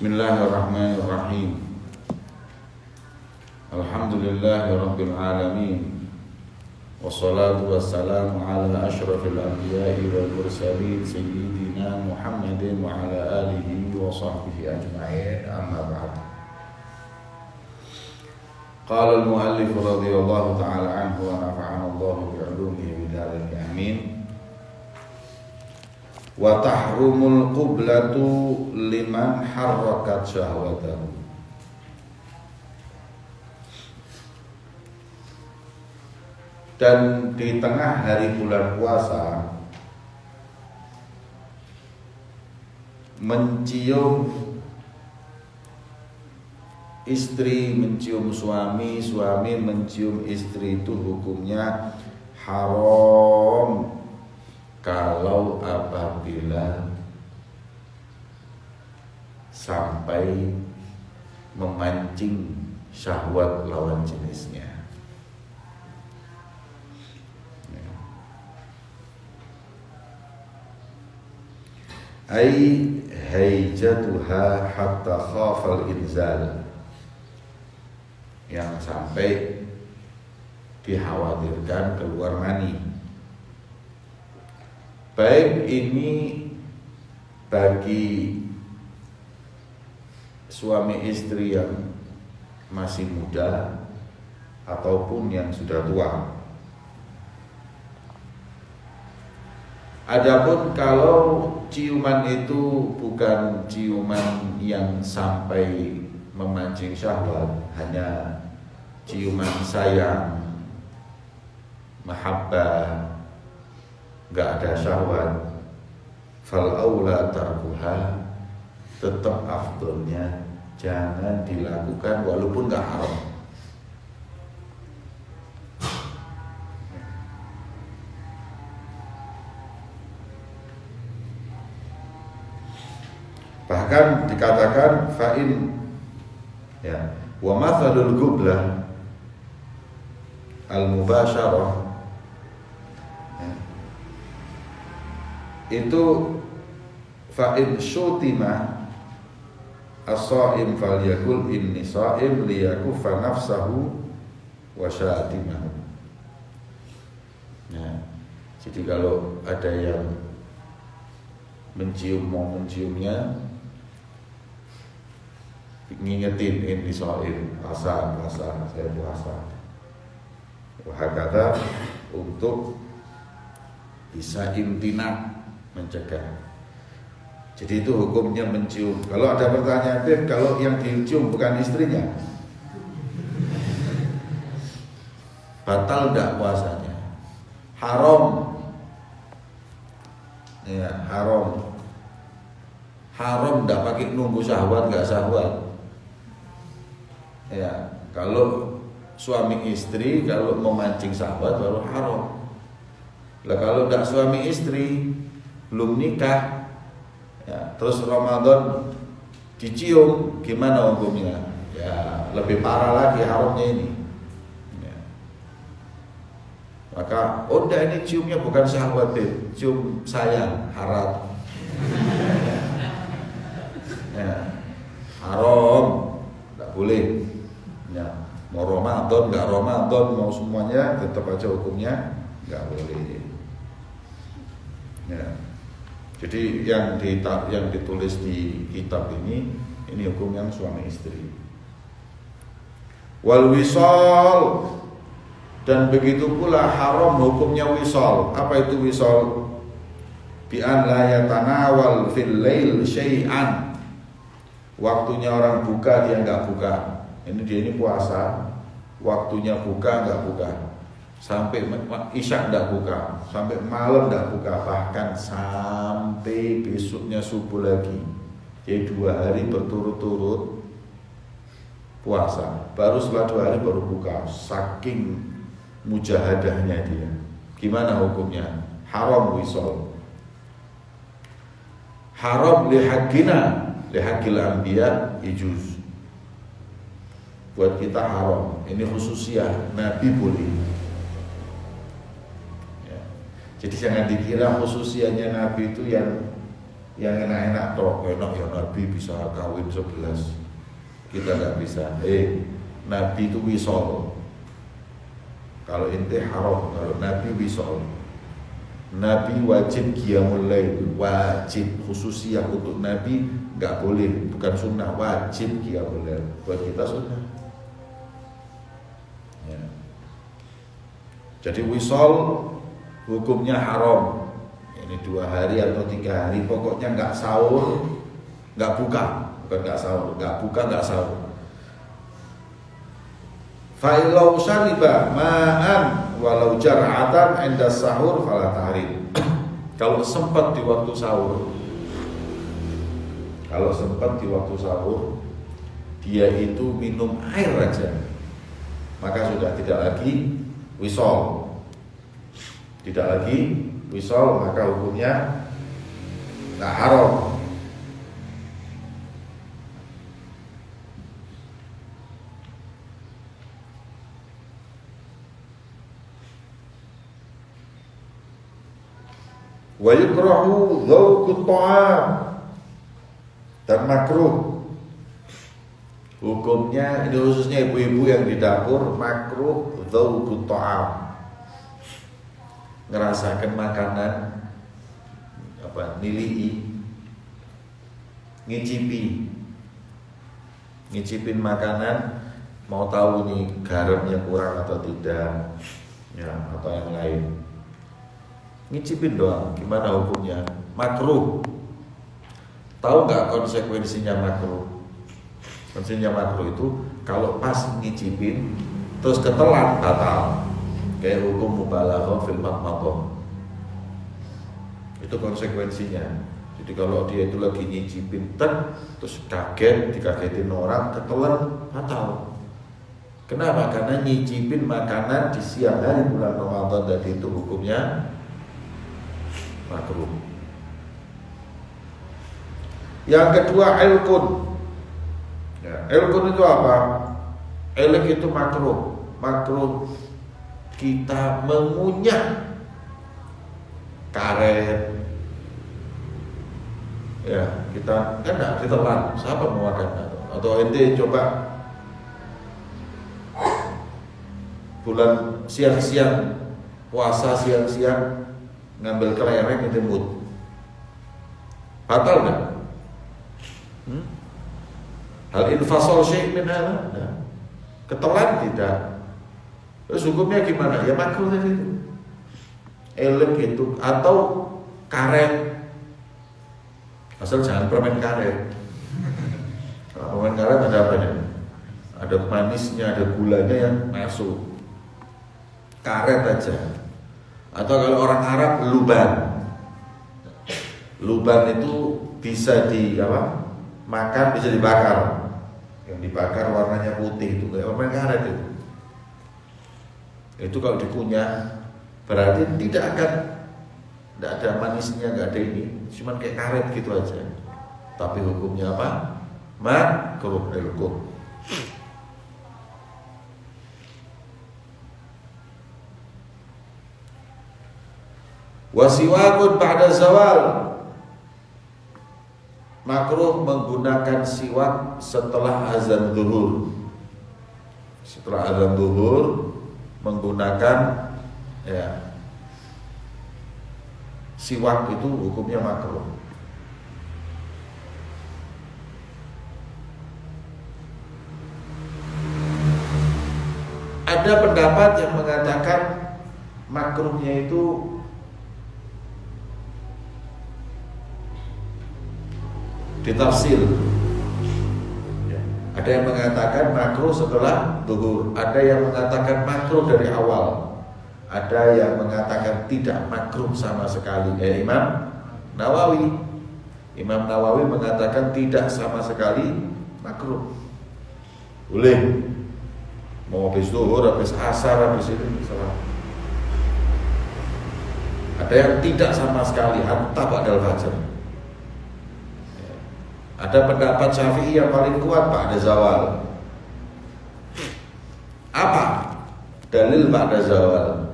Bismillahirrahmanirrahim. Alhamdulillahirabbil alamin. Wassalatu wassalamu ala asyrafil anbiya'i wal mursalin sayyidina Muhammadin wa ala alihi wa sahbihi ajma'in. Amma ba'd. Qala al-muallif radhiyallahu ta'ala anhu wa nafa'ana Allahu bi'ulumihi bidzalik amin. Wa tahrumul qiblatu liman harrakat syahwatahu. Dan di tengah hari bulan puasa mencium istri mencium suami, suami mencium istri itu hukumnya haram kalau apabila sampai memancing syahwat lawan jenisnya. Ai haijatuha hatta khafal inzal, yang sampai dikhawatirkan keluar mani. Baik ini bagi suami istri yang masih muda ataupun yang sudah tua. Adapun kalau ciuman itu bukan ciuman yang sampai memancing syahwat, hanya ciuman sayang, mahabbah, enggak ada syahwat, fal aula tarkuha, tetap afdolnya jangan dilakukan walaupun enggak haram. Bahkan dikatakan fa'in ya wa mathalul qiblah al-mubasyarah ya, itu fa'in syutima as-sha'im falyakul inni sha'im liyakuffa nafsahu wa syatimahu. Ya, jadi kalau ada yang mau menciumnya, ngingetin ini sha'im, puasa saya puasa. Wahakata untuk bisa imtina, mencegah. Jadi itu hukumnya mencium. Kalau ada pertanyaan, kalau yang dicium bukan istrinya, batal enggak puasanya? Haram. Ya, haram. Haram enggak pakai nunggu syahwat, enggak syahwat. Ya, kalau suami istri kalau memancing syahwat baru haram. Lah kalau enggak suami istri, belum nikah, ya, terus Ramadan dicium, gimana hukumnya? Ya, lebih parah lagi haramnya ini. Ya. Maka, ini ciumnya bukan syahwat, cium sayang, haram. Ya, haram, enggak boleh. Ya, mau Ramadan, enggak Ramadan, mau semuanya tetap aja hukumnya enggak boleh. Ya. Jadi yang ditulis di kitab ini hukum yang suami istri. Wal wisal, dan begitu pula haram hukumnya wisal. Apa itu wisal? Bi an la yatanawal fil lail syai'an. Waktunya orang buka dia enggak buka. Dia ini puasa, waktunya buka enggak buka, sampai isya enggak buka, sampai malam enggak buka, bahkan sampai besoknya subuh lagi. Jadi 2 hari berturut-turut puasa, baru setelah 2 hari baru buka. Saking mujahadahnya dia. Gimana hukumnya? Haram wisal. Haram lihaqina, lihaqil anbiya ijuz. Buat kita haram. Ini khususiyah, Nabi boleh. Ya. Jadi jangan dikira khususianya Nabi itu yang yang enak-enak toh, enak ya Nabi bisa kawin 11. Kita nggak bisa. Nabi itu wisol. Kalau ente haram, kalau Nabi wisol. Nabi wajib qiyamul lail, wajib khususiyah untuk Nabi, nggak boleh, bukan sunnah, wajib qiyamul lail. Buat kita sunnah. Ya. Jadi wisol hukumnya haram. Ini 2 hari atau 3 hari, pokoknya nggak sahur, nggak buka, bukan nggak sahur, nggak buka, nggak sahur. Fa'ilau syariba ma'an walau jar'atan inda sahur fala tahrim. Kalau sempat di waktu sahur, dia itu minum air aja, maka sudah tidak lagi wisol. Maka hukumnya nggak haram. Wa yukrahu dzauqut ta'am, dan makruh hukumnya, ini khususnya ibu-ibu yang di dapur, makruh dzauqut ta'am, ngerasakan makanan, nilii, ngicipin makanan, mau tahu nih garamnya kurang atau tidak, ya, atau yang lain. Ngicipin doang, gimana hukumnya? Makruh. Tahu nggak konsekuensinya makruh? Konsekuensinya makruh itu kalau pas ngicipin terus ketelan, batal. Kayak hukum mubalaghah fil madmadah. Itu konsekuensinya. Jadi kalau dia itu lagi nyicipin terus dikagetin orang, ketelan, batal. Kenapa? Karena nyicipin makanan di siang hari bulan Ramadan, dan itu hukumnya makruh. Yang kedua, ilkun. Ya, ilkun itu apa? Ilk itu makruh. Makruh kita mengunyah karet. Ya, kita kan enggak ditelan. Siapa mau makan? Atau ente coba bulan siang-siang, puasa siang-siang ngambil kelereng itu mut, batal nggak? Hal infasol syai' min hada, ketelan tidak. Terus hukumnya gimana? Ya makruh tadi itu. Elek itu atau karet, asal jangan permen karet. Permen karet ada apanya? Ada manisnya, ada gulanya yang masuk. Karet aja. Atau kalau orang Arab, luban itu bisa makan, bisa dibakar. Yang dibakar warnanya putih itu kayak permen karet itu. Itu kalau dikunyah berarti tidak ada manisnya, nggak ada ini, cuman kayak karet gitu aja. Tapi hukumnya apa? Makruh ilkun. Wasiwakun ba'da zawal, makruh menggunakan siwak setelah azan zuhur. Setelah azan zuhur menggunakan siwak itu hukumnya makruh. Ada pendapat yang mengatakan makruhnya itu ditafsir. Ada yang mengatakan makruh setelah zuhur, ada yang mengatakan makruh dari awal, ada yang mengatakan tidak makruh sama sekali. Imam Nawawi mengatakan tidak sama sekali makruh. Boleh mau habis zuhur, habis asar, habis ini salah. Ada yang tidak sama sekali, hatta ba'dal fajr. Ada pendapat Syafi'i yang paling kuat ba'da zawal. Apa dalil ba'da zawal?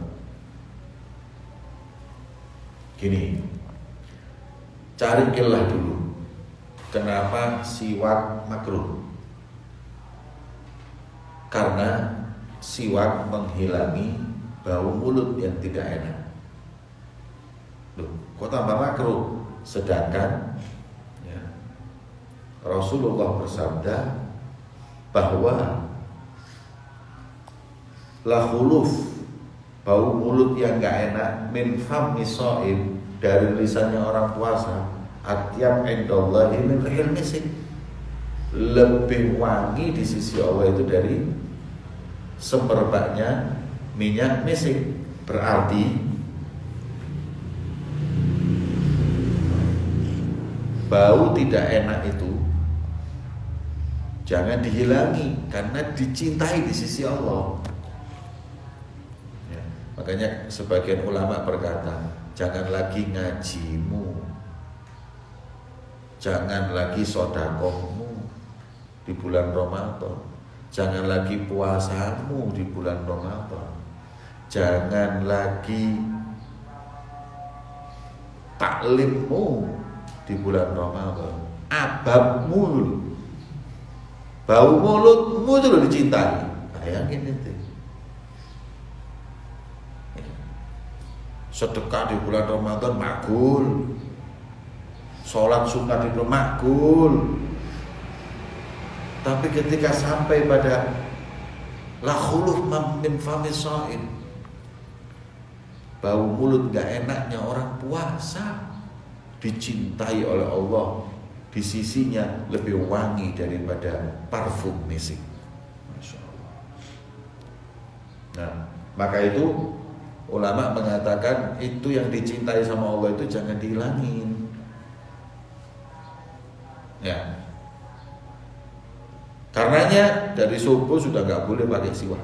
Gini, cari ilah dulu. Kenapa siwak makruh? Karena siwak menghilangi bau mulut yang tidak enak. Loh, kok tambah makruh? Sedangkan ya, Rasulullah bersabda bahwa la khuluf, bau mulut yang gak enak, min fammi shaim, dari lisannya orang puasa, atyab indallahi min rihil misik, lebih wangi di sisi Allah itu dari semerbaknya minyak misik. Berarti bau tidak enak itu jangan dihilangi karena dicintai di sisi Allah. Ya, makanya sebagian ulama berkata, jangan lagi ngajimu, jangan lagi sodakohmu di bulan Ramadan, jangan lagi puasamu di bulan Ramadan, jangan lagi taklimmu di bulan Ramadan, ababmu dulu, bau mulutmu dulu dicintai. Bayangin itu. Sedekah di bulan Ramadan makul, sholat sunat itu makul. Tapi ketika sampai pada la khuluf min fami shaim, bau mulut gak enaknya orang puasa, dicintai oleh Allah, di sisinya lebih wangi daripada parfum misik. Masya Allah. Nah, maka itu ulama mengatakan itu yang dicintai sama Allah itu jangan dihilangin. Ya. Karenanya dari subuh sudah nggak boleh pakai siwak.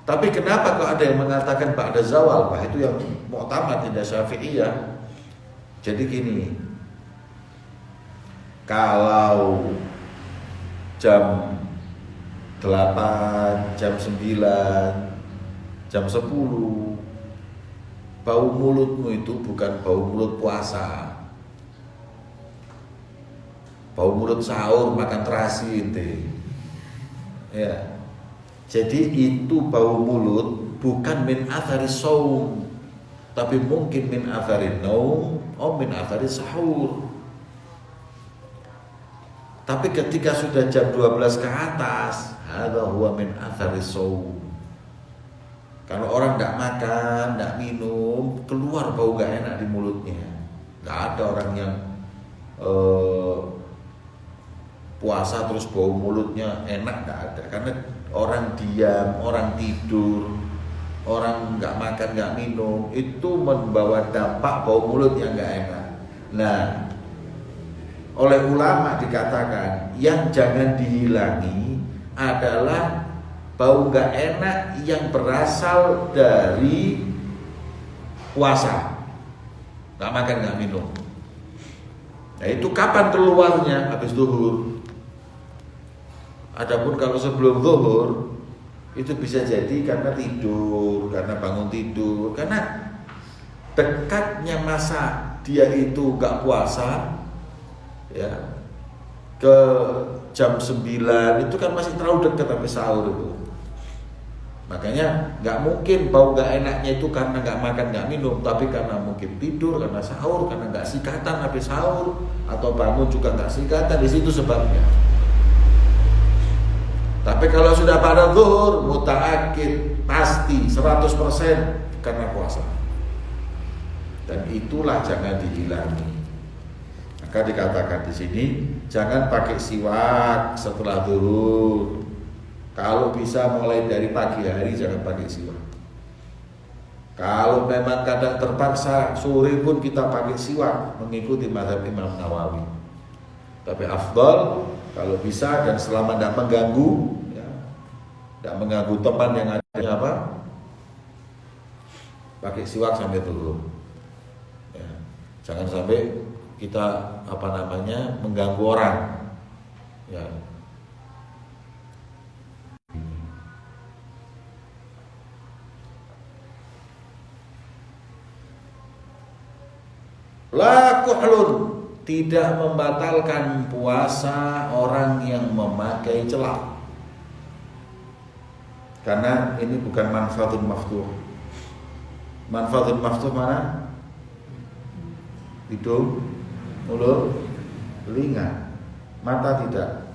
Tapi kenapa kok ada yang mengatakan ba'da zawal? Bah, itu yang mu'tamad indah Syafi'iyah. Jadi gini, kalau jam 8, jam 9, jam 10, bau mulutmu itu bukan bau mulut puasa, bau mulut sahur makan terasi ente. Ya. Jadi itu bau mulut bukan min athari shaum, tapi mungkin min athari naum atau min athari sahur. Tapi ketika sudah jam 12 ke atas, hadza huwa min athari shaum. Kalau orang enggak makan, enggak minum, keluar bau enggak enak di mulutnya. Enggak ada orang yang puasa terus bau mulutnya enak, enggak ada. Karena orang diam, orang tidur, orang nggak makan, nggak minum, itu membawa dampak bau mulut yang nggak enak. Nah, oleh ulama dikatakan yang jangan dihilangi adalah bau nggak enak yang berasal dari puasa, nggak makan, nggak minum. Nah, itu kapan keluarnya? Habis zuhur. Adapun kalau sebelum zuhur itu bisa jadi karena tidur, karena bangun tidur, karena dekatnya masa dia itu gak puasa ya, ke jam 9 itu kan masih terlalu dekat sampai sahur itu. Makanya gak mungkin bau gak enaknya itu karena gak makan, gak minum, tapi karena mungkin tidur, karena sahur, karena gak sikatan habis sahur, atau bangun juga gak sikatan, di situ sebabnya. Tapi kalau sudah pada zuhur, muta'akid, pasti 100% karena puasa. Dan itulah jangan dihilangi. Maka dikatakan di sini, jangan pakai siwak setelah zuhur. Kalau bisa mulai dari pagi hari jangan pakai siwak. Kalau memang kadang terpaksa sore pun kita pakai siwak mengikuti mazhab Imam Nawawi. Tapi afdal kalau bisa dan selama tidak mengganggu, ya, tidak mengganggu teman yang ada apa, pakai siwak sampai turun. Ya, jangan sampai kita mengganggu orang. Ya. La kuhlun, tidak membatalkan puasa orang yang memakai celak. Karena ini bukan manfaatun maftuh. Manfaatun maftuh mana? Hidung, mulut, telinga, mata tidak.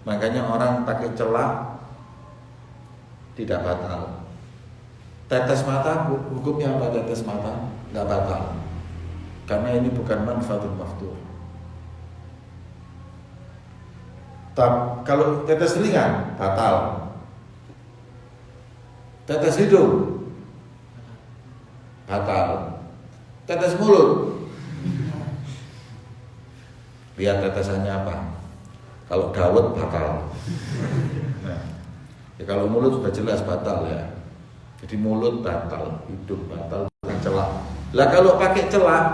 Makanya orang pakai celak tidak batal. Tetes mata, hukumnya apa tetes mata? Tidak batal. Karena ini bukan manfaatun maftuh. Kalau tetes telinga, batal. Tetes hidung, batal. Tetes mulut, lihat tetesannya apa. Kalau dawet batal. Nah, ya kalau mulut sudah jelas batal ya. Jadi mulut batal, hidung batal, celak. Lah kalau pakai celak,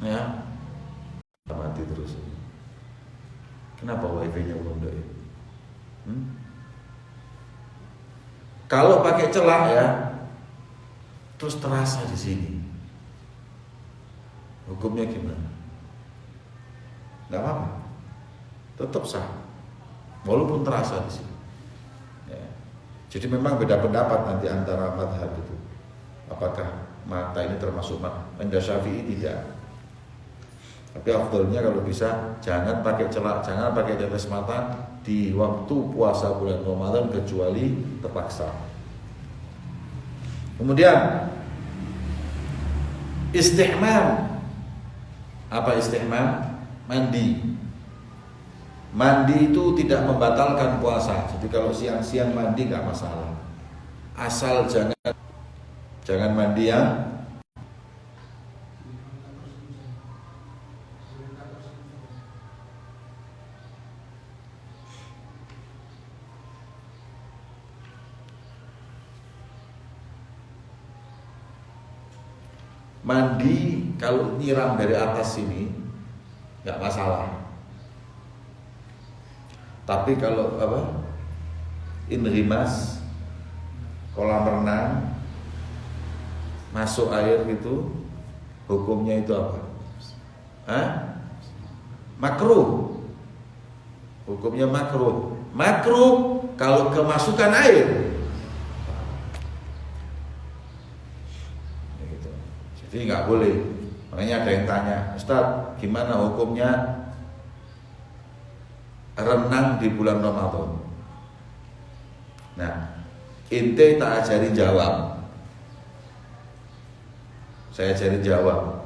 ya mati terus. Kenapa wifi-nya belum ada? Kalau pakai celak ya, terus terasa di sini. Hukumnya gimana? Tidak apa-apa, tetap sah, walaupun terasa di sini. Ya. Jadi memang beda pendapat nanti antara madhab itu. Apakah mata ini termasuk mata Syafi'i tidak? Tapi afdalnya kalau bisa jangan pakai celak, jangan pakai tetes mata di waktu puasa bulan Ramadan kecuali terpaksa. Kemudian istihmam. Apa istihmam? Mandi. Mandi itu tidak membatalkan puasa. Jadi kalau siang-siang mandi nggak masalah. Asal jangan mandi yang mandi kalau nyiram dari atas sini nggak masalah. Tapi kalau inrimas kolam renang masuk air gitu, hukumnya itu apa? Makruh. Hukumnya makruh. Makruh kalau kemasukan air. Gitu. Jadi nggak boleh. Makanya ada yang tanya, Ustaz, gimana hukumnya renang di bulan Ramadan? Nah, ente tak ajari jawab. Saya ajari jawab.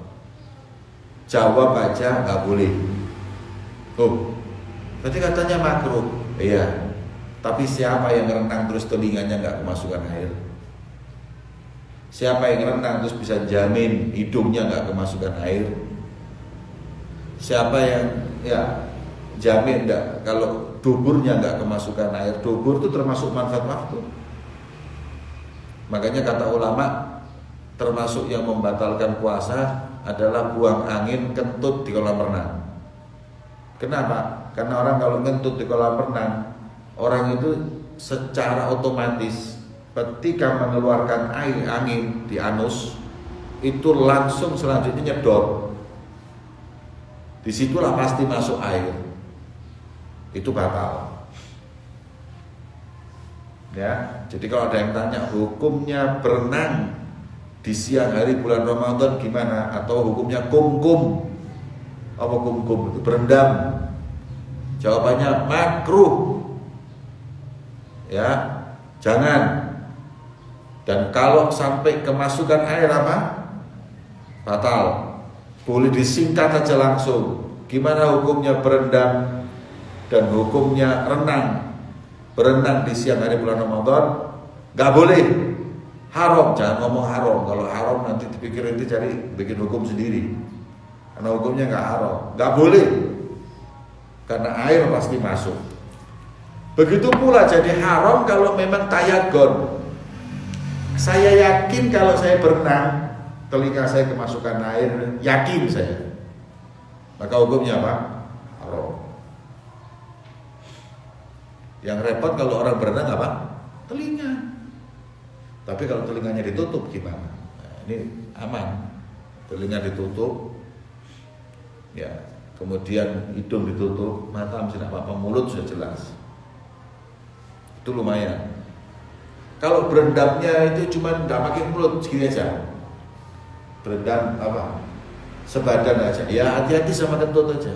Jawab aja nggak boleh. Oh, berarti katanya makruh. Iya. Tapi siapa yang renang terus telinganya nggak kemasukan air? Siapa yang renang terus bisa jamin hidungnya nggak kemasukan air? Siapa yang jamin enggak kalau duburnya nggak kemasukan air? Dubur itu termasuk manfaat waktu. Makanya kata ulama, termasuk yang membatalkan puasa adalah buang angin kentut di kolam renang. Kenapa? Karena orang kalau kentut di kolam renang, orang itu secara otomatis ketika mengeluarkan air angin di anus itu langsung selanjutnya nyedot. Disitulah pasti masuk air. Itu batal. Ya, jadi kalau ada yang tanya hukumnya berenang di siang hari bulan Ramadan gimana? Atau hukumnya kumkum? Apa kumkum itu? Berendam. Jawabannya makruh. Ya, jangan. Dan kalau sampai kemasukan air apa? Batal. Boleh disingkat aja langsung. Gimana hukumnya berendam dan hukumnya renang? Berenang di siang hari bulan Ramadan nggak boleh. Haram, jangan ngomong haram. Kalau haram nanti dipikir itu cari bikin hukum sendiri. Karena hukumnya nggak haram, nggak boleh. Karena air pasti masuk. Begitu pula jadi haram kalau memang tayagon. Saya yakin kalau saya berenang, telinga saya kemasukan air, yakin saya. Maka hukumnya apa? Haram. Yang repot kalau orang berenang apa? Telinga. Tapi kalau telinganya ditutup gimana? Nah, ini aman. telinga ditutup, ya, kemudian hidung ditutup, mata masih tidak apa-apa, mulut sudah jelas. Itu lumayan. Kalau berendamnya itu cuma nggak pakai mulut, segini aja. Berendam apa? Sebadan aja. Ya hati-hati sama kentut aja.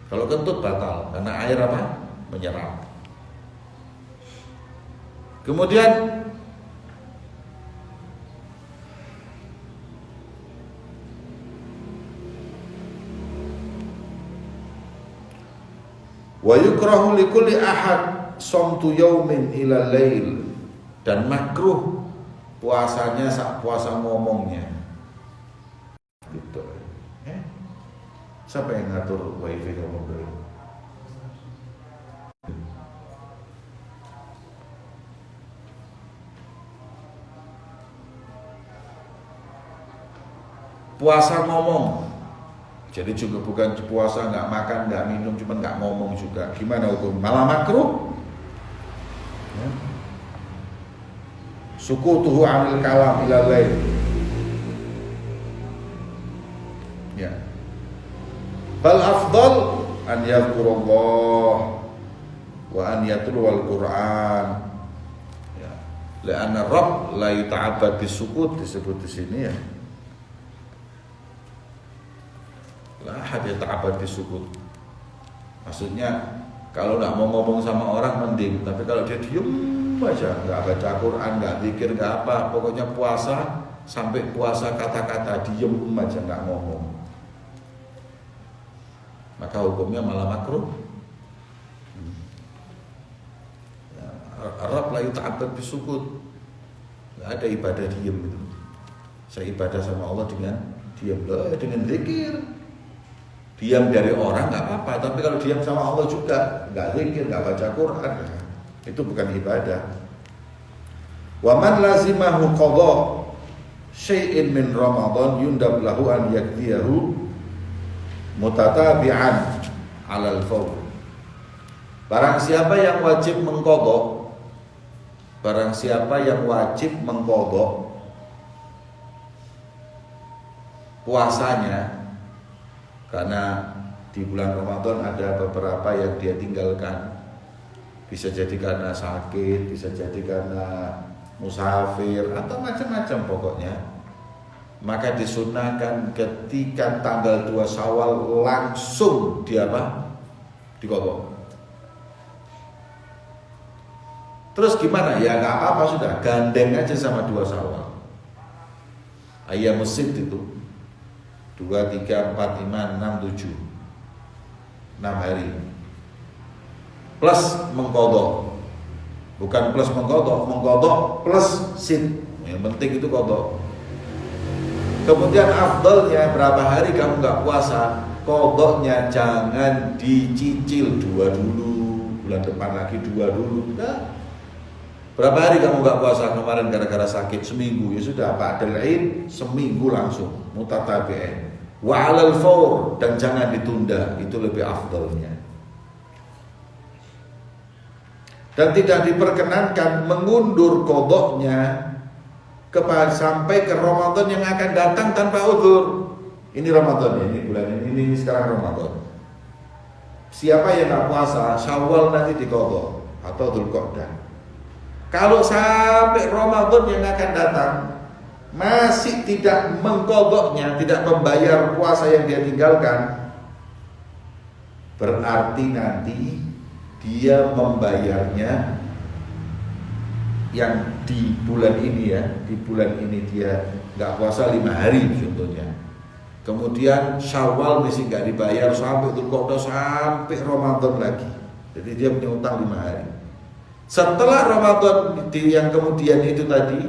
Kalau kentut batal karena air apa? Menyerap. Kemudian wa yukrahu likulli ahad somtu yaumin ila lail, dan makruh puasanya sak puasa ngomongnya. Gitu. Siapa yang ngatur wifi kamu beli? Puasa ngomong, jadi juga bukan puasa nggak makan, nggak minum, cuma nggak ngomong juga. Gimana hukum? Malah makruh. Ya. Sukutuhu anil kalam ila lail. Ya. Bal afdal an yadhkurullah wa an yatluwal Qur'an. Ya. Li'anna Rabb la yuta'abbad bisukut, disebut di sini ya. La ahad yata'abbad bisukut. Maksudnya kalau nggak mau ngomong sama orang mending, tapi kalau dia diem aja, nggak baca Quran, nggak zikir, nggak apa, pokoknya puasa sampai puasa kata-kata, diem aja nggak ngomong, maka hukumnya malah makruh. Arab la yuta'abbad bisukut. Nggak ada ibadah diem itu. Saya ibadah sama Allah dengan diam, dengan zikir. Diam dari orang nggak apa-apa, tapi kalau diam sama Allah juga nggak zikir, nggak baca Quran, itu bukan ibadah. Wa man lazimahu qadha syai'in min Ramadan yundab lahu an yakdiyahu mutatabi'an 'alal fawr. Barang siapa yang wajib mengqadha, barang siapa yang wajib mengqadha puasanya, karena di bulan Ramadan ada beberapa yang dia tinggalkan. Bisa jadi karena sakit, bisa jadi karena musafir, atau macam-macam pokoknya. Maka disunahkan ketika tanggal 2 Syawal langsung dia apa? Diqadha. Terus gimana? Ya nggak apa-apa, sudah gandeng aja sama 2 Syawal. Ayam musid itu 2, 3, 4, 5, 6, 7 6 hari plus mengqadha. Bukan plus mengqadha plus sid. Yang penting itu qadha. Kemudian afdalnya berapa hari kamu nggak puasa, qadhanya jangan dicicil, 2 dulu, bulan depan lagi 2 dulu. Nah, berapa hari kamu nggak puasa kemarin gara-gara sakit? Seminggu, ya sudah, ba'dal Id seminggu langsung mutatabi'in. Wa 'alal fawr, dan jangan ditunda, itu lebih afdalnya. Dan tidak diperkenankan mengundur qadhanya sampai ke Ramadan yang akan datang tanpa uzur. Ini Ramadan ya, ini bulan ini sekarang Ramadan. Siapa yang nggak puasa Syawal nanti diqadha atau Dzulqa'dah. Kalau sampai Ramadan yang akan datang masih tidak mengqadhanya, tidak membayar puasa yang dia tinggalkan, berarti nanti dia membayarnya yang di bulan ini ya, di bulan ini dia nggak puasa 5 hari contohnya. Kemudian Syawal masih nggak dibayar sampai Dzulqa'dah, sampai Ramadan lagi. Jadi dia punya utang 5 hari. Setelah Ramadan yang kemudian itu tadi,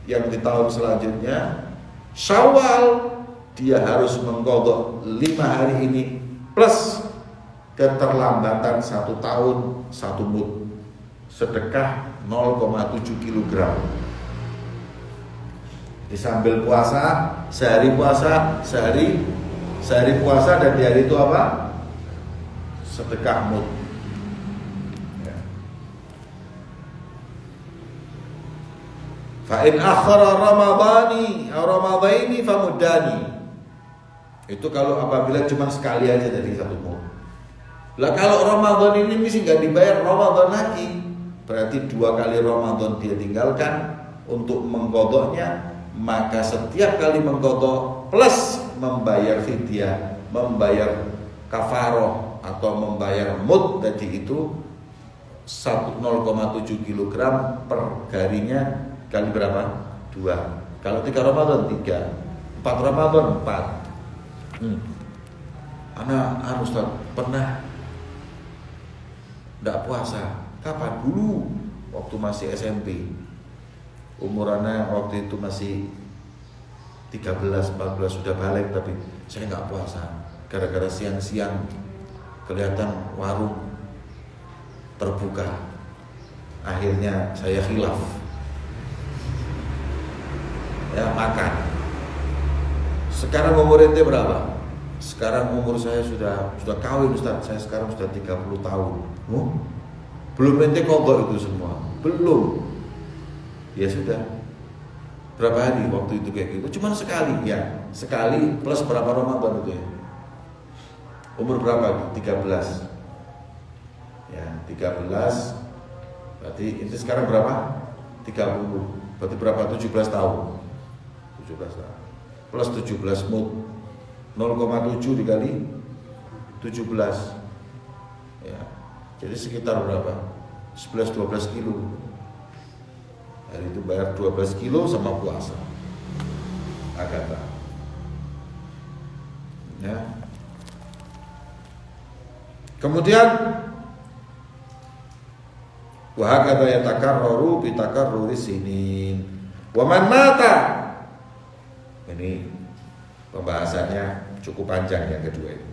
yang di tahun selanjutnya Syawal, dia harus mengqadha 5 hari ini plus keterlambatan 1 tahun 1 mud, sedekah 0,7 kg. Jadi sambil puasa, sehari puasa, sehari puasa, dan di hari itu apa? Sedekah mud. Ya. Fa in akhara ramadaini famudani. Itu kalau apabila cuma sekali aja dari satu mud. Lah kalau Ramadan ini mesti nggak dibayar Ramadan lagi, berarti 2 kali Ramadan dia tinggalkan untuk mengkodoknya, maka setiap kali mengkodok plus membayar fidyah, membayar kafaroh atau membayar mud tadi itu 0,7 kg per harinya kali berapa? 2. Kalau 3 Ramadan 3, 4 Ramadan 4. Anak Ustaz pernah tidak puasa. Kapan? Dulu waktu masih SMP. Umurannya waktu itu masih 13-14 sudah balik, tapi saya nggak puasa. Gara-gara siang-siang kelihatan warung terbuka. Akhirnya saya khilaf. Ya makan. Sekarang umur ente berapa? Sekarang umur saya sudah kawin Ustaz. Saya sekarang sudah 30 tahun. Belum ente kodok itu semua. Belum. Ya sudah. Berapa hari waktu itu kayak gitu? Cuman sekali ya. Sekali plus berapa Ramadan itu ya? Umur berapa? 13. Ya, 13. Berarti itu sekarang berapa? 30. Berarti berapa? 17 tahun. 17 tahun. Plus 17 mud. 0,7 dikali 17. Ya. Jadi sekitar berapa? 11-12 kilo. Hari itu bayar 12 kilo sama puasa. Agata. Ya. Kemudian wa hakadha yatakarraru bi takarruri sinin. Wa man mata. Ini pembahasannya cukup panjang yang kedua ini.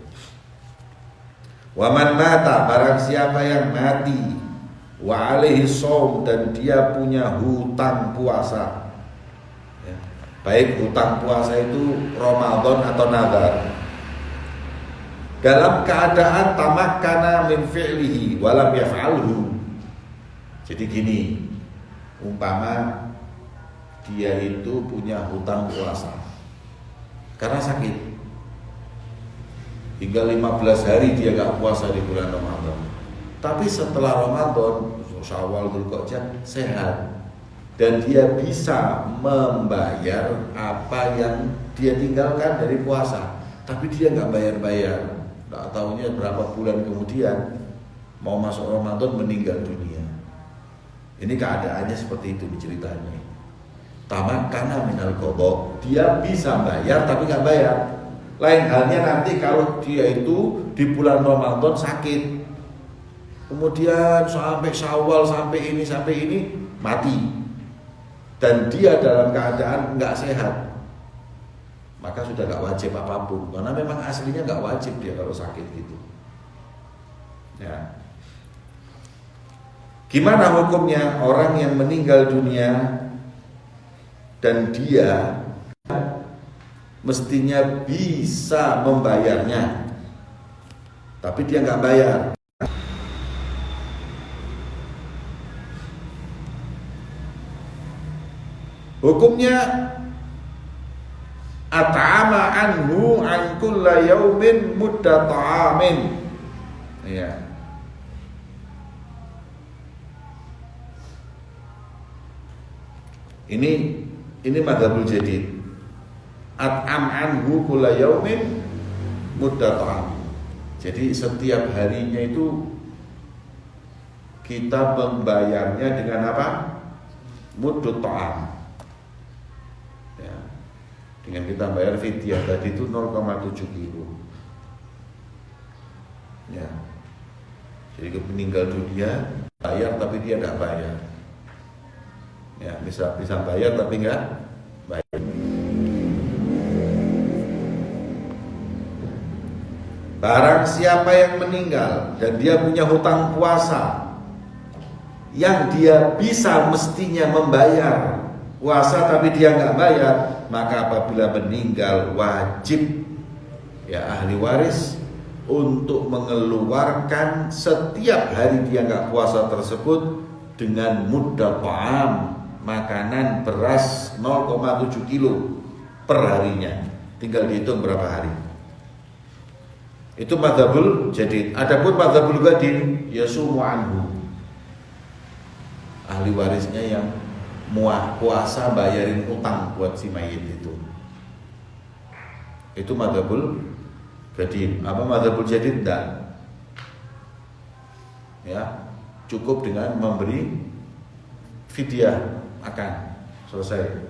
Wa man mata, barang siapa yang mati, wa alaihi shaum, dan dia punya hutang puasa. Ya. Baik hutang puasa itu Ramadan atau nazar. Dalam keadaan tamakkana min fi'lihi wa lam yaf'alhu. Jadi gini, umpama dia itu punya hutang puasa karena sakit, hingga 15 hari dia gak puasa di bulan Ramadan. Tapi setelah Ramadan, Syawal, Dzulqa'dah, sehat, dan dia bisa membayar apa yang dia tinggalkan dari puasa. Tapi dia gak bayar-bayar. Tak tahunya berapa bulan kemudian mau masuk Ramadan meninggal dunia. Ini keadaannya seperti itu diceritanya. Tamakkana minal qadha, dia bisa bayar tapi nggak bayar. Lain halnya nanti kalau dia itu di bulan Ramadan sakit, kemudian sampai Syawal, sampai ini mati, dan dia dalam keadaan nggak sehat, maka sudah nggak wajib apapun, karena memang aslinya nggak wajib dia kalau sakit gitu. Ya. Gimana hukumnya orang yang meninggal dunia dan dia mestinya bisa membayarnya, tapi dia nggak bayar? Hukumnya at'ama anhu an kulla yaumin mudda ta'amin. Ya. Ini madzhabul jadid. At'am anhu kulla yaumin mudda ta'am. Jadi setiap harinya itu kita membayarnya dengan apa? Muddu ta'am. Ya. Dengan kita bayar fidyah tadi itu 0,7 kilo. Ya. Jadi meninggal dunia bayar tapi dia nggak bayar. Ya, bisa bayar tapi nggak bayar. Barang siapa yang meninggal dan dia punya hutang puasa yang dia bisa mestinya membayar puasa tapi dia nggak bayar, maka apabila meninggal wajib ya ahli waris untuk mengeluarkan setiap hari dia nggak puasa tersebut dengan mudda ta'am, makanan beras 0,7 kilo per harinya. Tinggal dihitung berapa hari. Itu madzhabul jadid. Adapun madzhabul qadim yasumu anhu. Ahli warisnya yang puasa bayarin utang buat si mayit itu. Itu madzhabul qadim. Apa madzhabul jadid? Enggak. Ya, cukup dengan memberi fidyah makan. Selesai.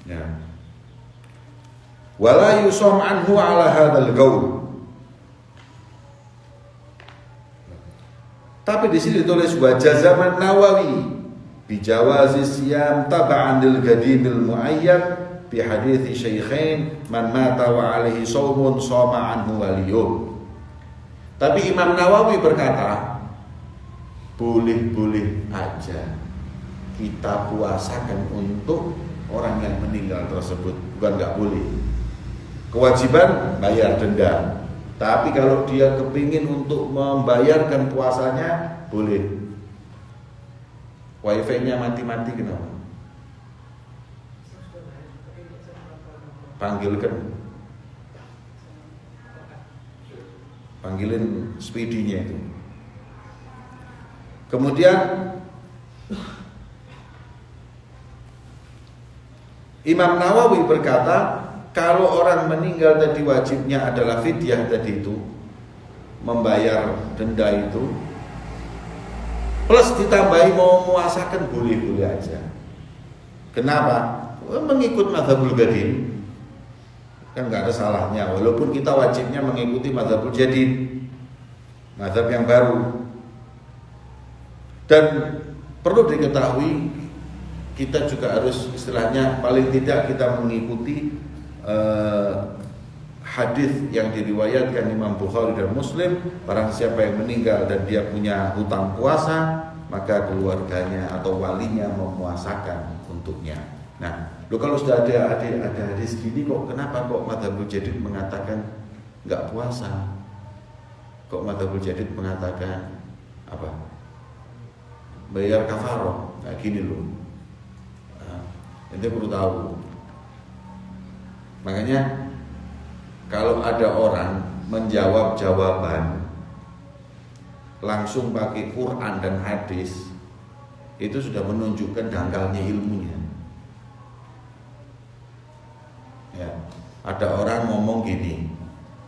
Ya. Wala yusam anhu ala hadzal qaul. Tapi di sini ditulis wa jazaman Nawawi bi jawazi siyam tab'an lil gadimil muayyan bi hadithi syaikhain man mata wa alaihi shaumun shoma anhu waliyun. Tapi Imam Nawawi berkata boleh-boleh aja kita puasakan untuk orang yang meninggal tersebut, bukan nggak boleh. Kewajiban bayar denda. Tapi kalau dia kepingin untuk membayarkan puasanya, boleh. Wifi-nya mati-mati kenapa? Panggilin speedinya itu. Kemudian Imam Nawawi berkata, kalau orang meninggal tadi wajibnya adalah fidyah tadi itu, membayar denda itu, plus ditambahi mau muasakan boleh-boleh aja. Kenapa? Mengikut madzhabul qadim kan nggak ada salahnya, walaupun kita wajibnya mengikuti madzhabul jadid, madzhab yang baru. Dan perlu diketahui, kita juga harus istilahnya paling tidak kita mengikuti hadis yang diriwayatkan Imam Bukhari dan Muslim. Barang siapa yang meninggal dan dia punya hutang puasa, maka keluarganya atau walinya memuasakan untuknya. Nah, kalau sudah ada hadis gini, kok kenapa kok madzhabul jadid mengatakan nggak puasa? Kok madzhabul jadid mengatakan apa? Bayar kafaroh? Nah, gini loh. Ente perlu tahu. Makanya kalau ada orang menjawab jawaban langsung pakai Quran dan hadis, itu sudah menunjukkan dangkalnya ilmunya. Ya, ada orang ngomong gini,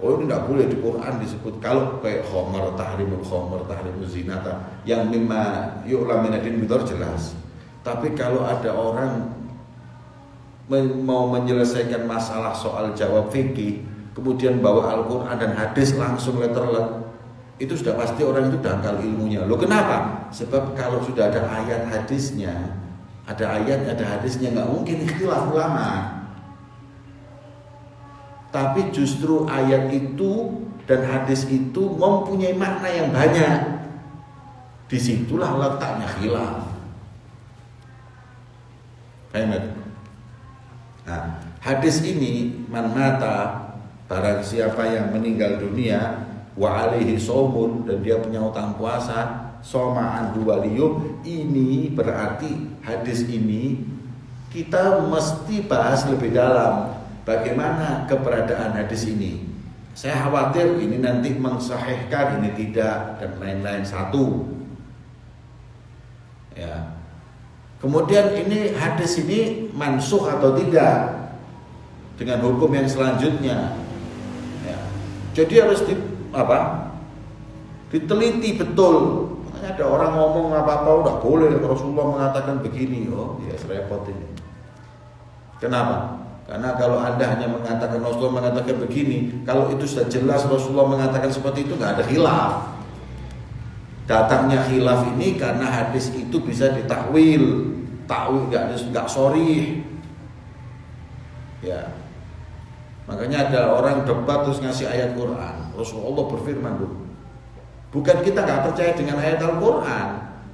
oh ini tidak boleh di Quran disebut, kalau kayak khomer, tahrimul zinata, yang mimma yu'lam minadin bidor jelas. Tapi kalau ada orang mau menyelesaikan masalah soal jawab fikih, kemudian bawa Al-Quran dan hadis langsung letterlet, itu sudah pasti orang itu dangkal ilmunya. Loh kenapa? Sebab kalau sudah ada ayat hadisnya, ada ayat, ada hadisnya, nggak mungkin ikhtilaf ulama. Tapi justru ayat itu dan hadis itu mempunyai makna yang banyak. Disitulah letaknya khilaf. Paham? Nah, hadis ini man mata, barang siapa yang meninggal dunia wa alaihi shaumun, dan dia punya utang puasa, shoma anhu waliyun, ini berarti hadis ini kita mesti bahas lebih dalam bagaimana keberadaan hadis ini. Saya khawatir ini nanti mensahihkan, ini tidak, dan lain-lain satu. Ya. Kemudian ini hadis ini mansukh atau tidak dengan hukum yang selanjutnya. Ya. Jadi harus diteliti betul. Makanya ada orang ngomong apa-apa udah boleh, Rasulullah mengatakan begini. Oh, ya repot ini. Kenapa? Karena kalau Anda hanya mengatakan Rasulullah mengatakan begini, kalau itu sudah jelas Rasulullah mengatakan seperti itu, nggak ada khilaf. Datangnya khilaf ini karena hadis itu bisa ditakwil, takwil nggak sharih. Ya, makanya ada orang debat terus ngasih ayat Quran. Rasulullah berfirman, bukan kita nggak percaya dengan ayat Al-Quran,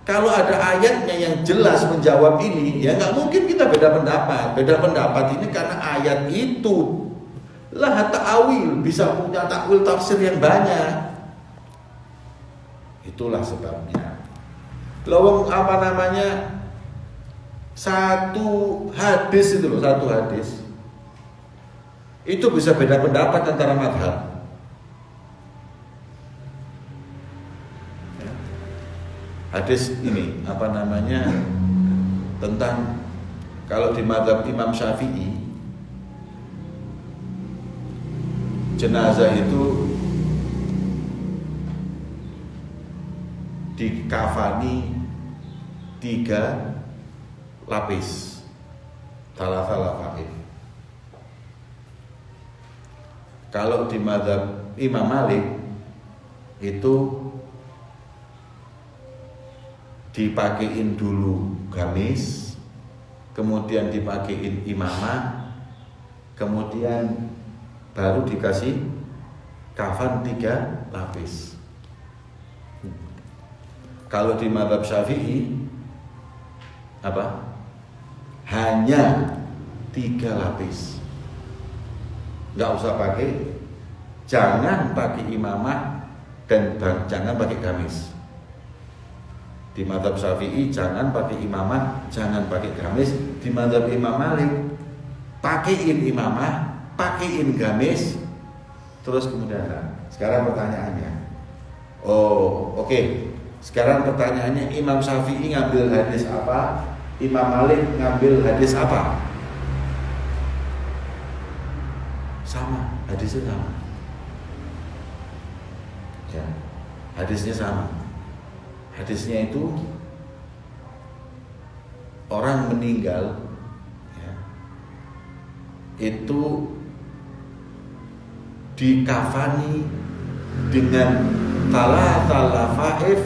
Kalau ada ayatnya yang jelas menjawab ini, ya nggak mungkin kita beda pendapat. Beda pendapat ini karena ayat itu lah ta'awil, bisa punya takwil tafsir yang banyak. Itulah sebabnya. Lawang apa namanya? Satu hadis itu loh, satu hadis itu bisa beda pendapat antara mazhab. Hadis ini apa namanya? Tentang kalau di mazhab Imam Syafi'i, jenazah itu dikafani 3 lapis, thalatha lafaif. Kalau di mazhab Imam Malik itu dipakein dulu gamis, kemudian dipakein imamah, kemudian baru dikasih kafan 3 lapis. Kalau di mazhab Syafi'i apa? Hanya 3 lapis. Nggak usah pakai, jangan pakai imamah dan jangan pakai gamis. Di mazhab Syafi'i jangan pakai imamah, jangan pakai gamis. Di mazhab Imam Malik pakein imamah, pakein gamis, terus kemudian. Sekarang pertanyaannya, oke. Sekarang pertanyaannya, Imam Syafi'i ngambil hadis apa? Imam Malik ngambil hadis apa? Sama, hadisnya sama. Ya, hadisnya sama. Hadisnya itu orang meninggal, ya, itu dikafani dengan thalatha lafaif,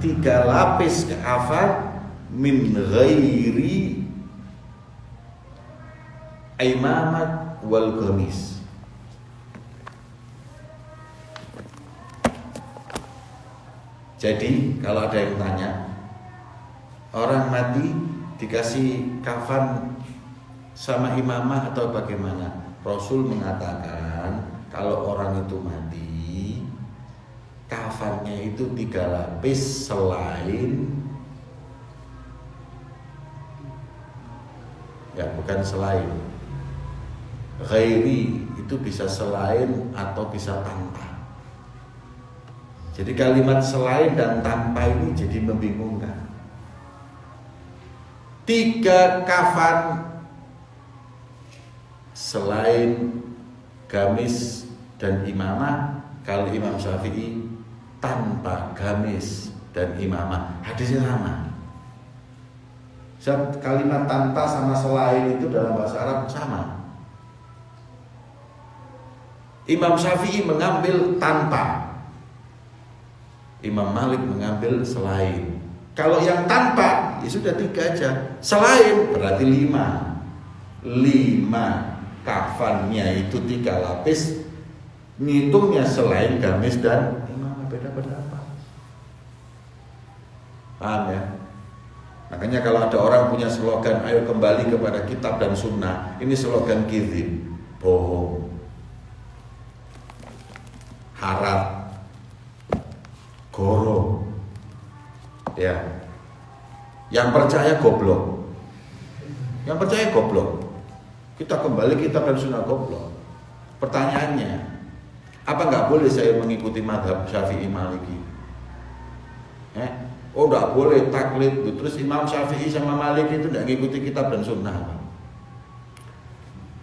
3 lapis kafan min ghairi aimamat wal gamis. Jadi kalau ada yang tanya, orang mati dikasih kafan sama imamah atau bagaimana? Rasul mengatakan kalau orang itu mati, kafannya itu 3 lapis selain, ya bukan selain, ghairi itu bisa selain atau bisa tanpa. Jadi kalimat selain dan tanpa ini jadi membingungkan. 3 kafan selain gamis dan imamah, kalau Imam Syafi'i tanpa gamis dan imamah. Hadisnya sama. Kalimat tanpa sama selain itu dalam bahasa Arab sama. Imam Syafi'i mengambil tanpa, Imam Malik mengambil selain. Kalau yang tanpa, ya sudah 3 aja. Selain berarti 5. 5 kafannya itu 3 lapis. Ngitungnya selain gamis dan imamah, beda pendapat. Paham ya? Makanya kalau ada orang punya slogan, ayo kembali kepada kitab dan sunnah, ini slogan kizib, bohong, harap, goro, ya. Yang percaya goblok, yang percaya goblok. Kita kembali kitab dan sunnah, goblok. Pertanyaannya, apa nggak boleh saya mengikuti mazhab Syafi'i Maliki? Oh nggak boleh taklid. Terus Imam Syafi'i sama Malik itu nggak ngikuti kitab dan sunnah.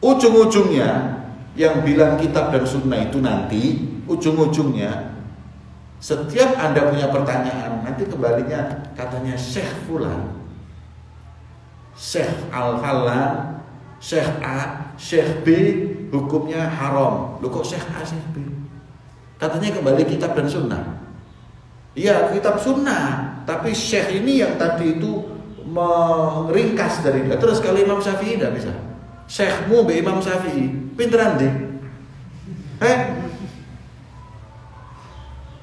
Ujung-ujungnya yang bilang kitab dan sunnah itu nanti, ujung-ujungnya setiap Anda punya pertanyaan, nanti kembalinya katanya Syekh Fulan, Syekh Al-Falan, Syekh A, Syekh B hukumnya haram. Loh kok Syekh A, Syekh B? Katanya kembali kitab dan sunnah. Iya, kitab sunnah, tapi Syekh ini yang tadi itu meringkas dari dia. Terus kalau Imam Syafi'i tidak bisa. Syekhmu be Imam Syafi'i, pinteran deh.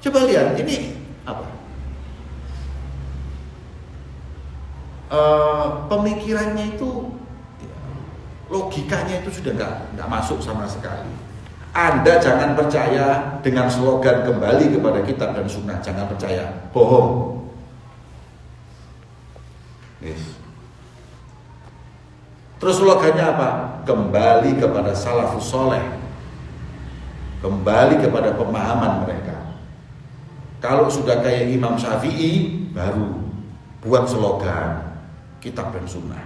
Coba lihat, ini apa? pemikirannya itu, logikanya itu sudah nggak masuk sama sekali. Anda jangan percaya dengan slogan kembali kepada kitab dan sunnah, jangan percaya, bohong. Yes. Terus slogannya apa? Kembali kepada salafus soleh, kembali kepada pemahaman mereka. Kalau sudah kayak Imam Syafi'i, baru buat slogan kitab dan sunnah.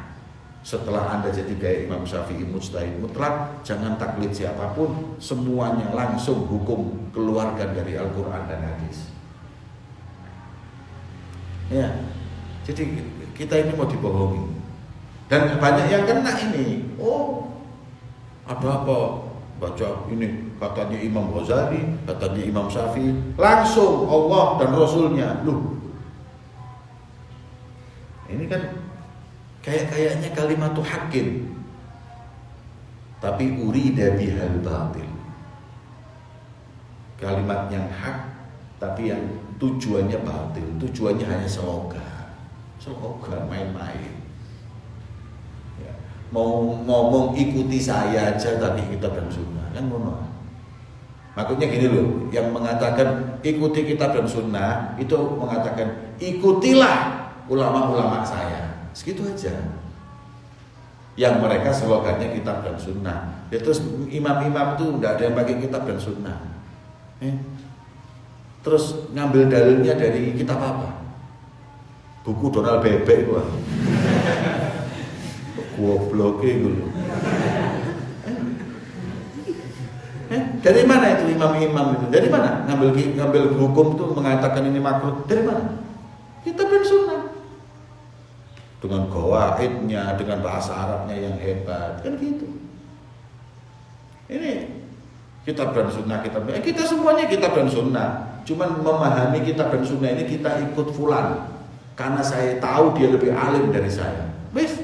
Setelah Anda jadi kayak Imam Syafi'i mujtahid mutlak, jangan taklid siapapun, semuanya langsung hukum keluarkan dari Al-Quran dan hadis. Ya, jadi kita ini mau dibohongi. Dan banyak yang kena ini. Oh, ada apa? Baca ini katanya Imam Ghazali, katanya Imam Syafi'i, langsung Allah dan Rasulnya. Loh, ini kan kayaknya kalimatu haqqin, tapi urida bihal batil. Kalimat yang hak, tapi yang tujuannya batil. Tujuannya hanya slogan main-main. Ya. Mau ngomong ikuti saya aja, tapi kitab dan sunnah kan ngono. Makanya gini loh, yang mengatakan ikuti kitab dan sunnah itu mengatakan ikutilah ulama-ulama saya, segitu aja. Yang mereka slogannya kitab dan sunnah. Ya, terus imam-imam itu tidak ada yang pakai kitab dan sunnah. Terus ngambil dalilnya dari kitab apa? Buku Donald Bebek gua. Gobloknya gitu. Dari mana itu imam-imam itu? Dari mana ngambil hukum tuh mengatakan ini makruh? Dari mana? Kitab dan sunnah. Dengan qawaidnya, dengan bahasa Arabnya yang hebat, kan gitu. Ini kitab dan sunnah, kita semuanya kitab dan sunnah. Cuman memahami kitab dan sunnah ini kita ikut fulan karena saya tahu dia lebih alim dari saya. Wes,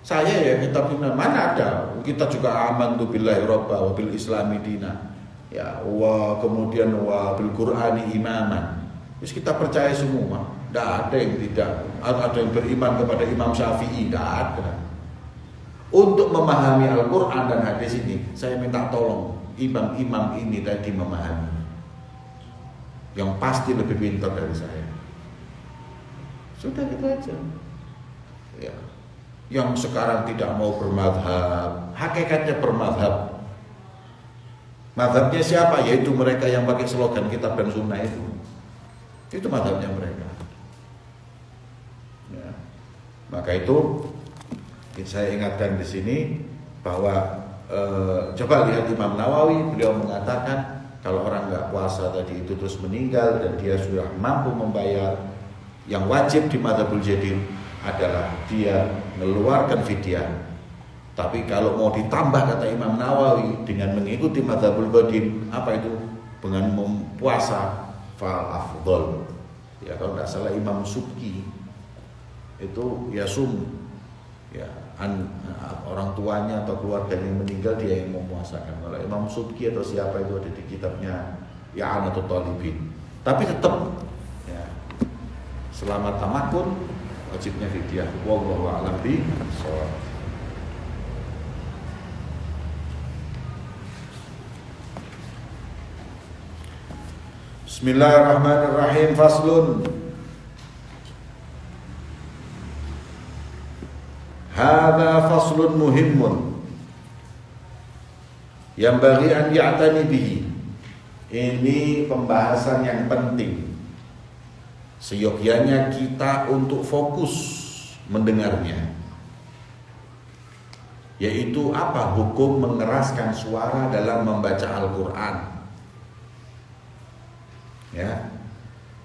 saya ya kitab sunnah mana ada? Kita juga amantu billahi robba wa bil islami dina. Ya, kemudian bil qur'ani imaman. Terus kita percaya semua. Tidak ada yang tidak, ada yang beriman kepada Imam Syafi'i, tidak ada. Untuk memahami Al-Quran dan hadis ini, saya minta tolong imam-imam ini tadi memahami, yang pasti lebih pintar dari saya. Sudah gitu aja. Ya. Yang sekarang tidak mau bermadhab, hakikatnya bermadhab. Madhabnya siapa? Yaitu mereka yang pakai slogan kitab dan sunnah itu. Itu madhabnya mereka. Ya. Maka itu saya ingatkan di sini bahwa coba lihat Imam Nawawi, beliau mengatakan kalau orang nggak puasa tadi itu terus meninggal dan dia sudah mampu membayar, yang wajib di madzhabul jadid adalah dia mengeluarkan fidyah. Tapi kalau mau ditambah kata Imam Nawawi dengan mengikuti madzhabul qadim, apa itu? Dengan mempuasa fal afdol. Ya kalau tidak salah Imam Subki itu yasum, ya orang tuanya atau keluarganya yang meninggal dia yang memuasakan. Kalau Imam Subki atau siapa itu ada di kitabnya I'anatul Talibin. Tapi tetap ya, selama tamakun wajibnya fidyah. Wallahu a'lam bishawab. Bismillahirrahmanirrahim. Faslun. Hadza faslun muhimmun yang bagi an ya'tani bihi. Ini pembahasan yang penting. Seyogyanya kita untuk fokus mendengarnya. Yaitu apa? Hukum mengeraskan suara dalam membaca Al-Quran. Ya.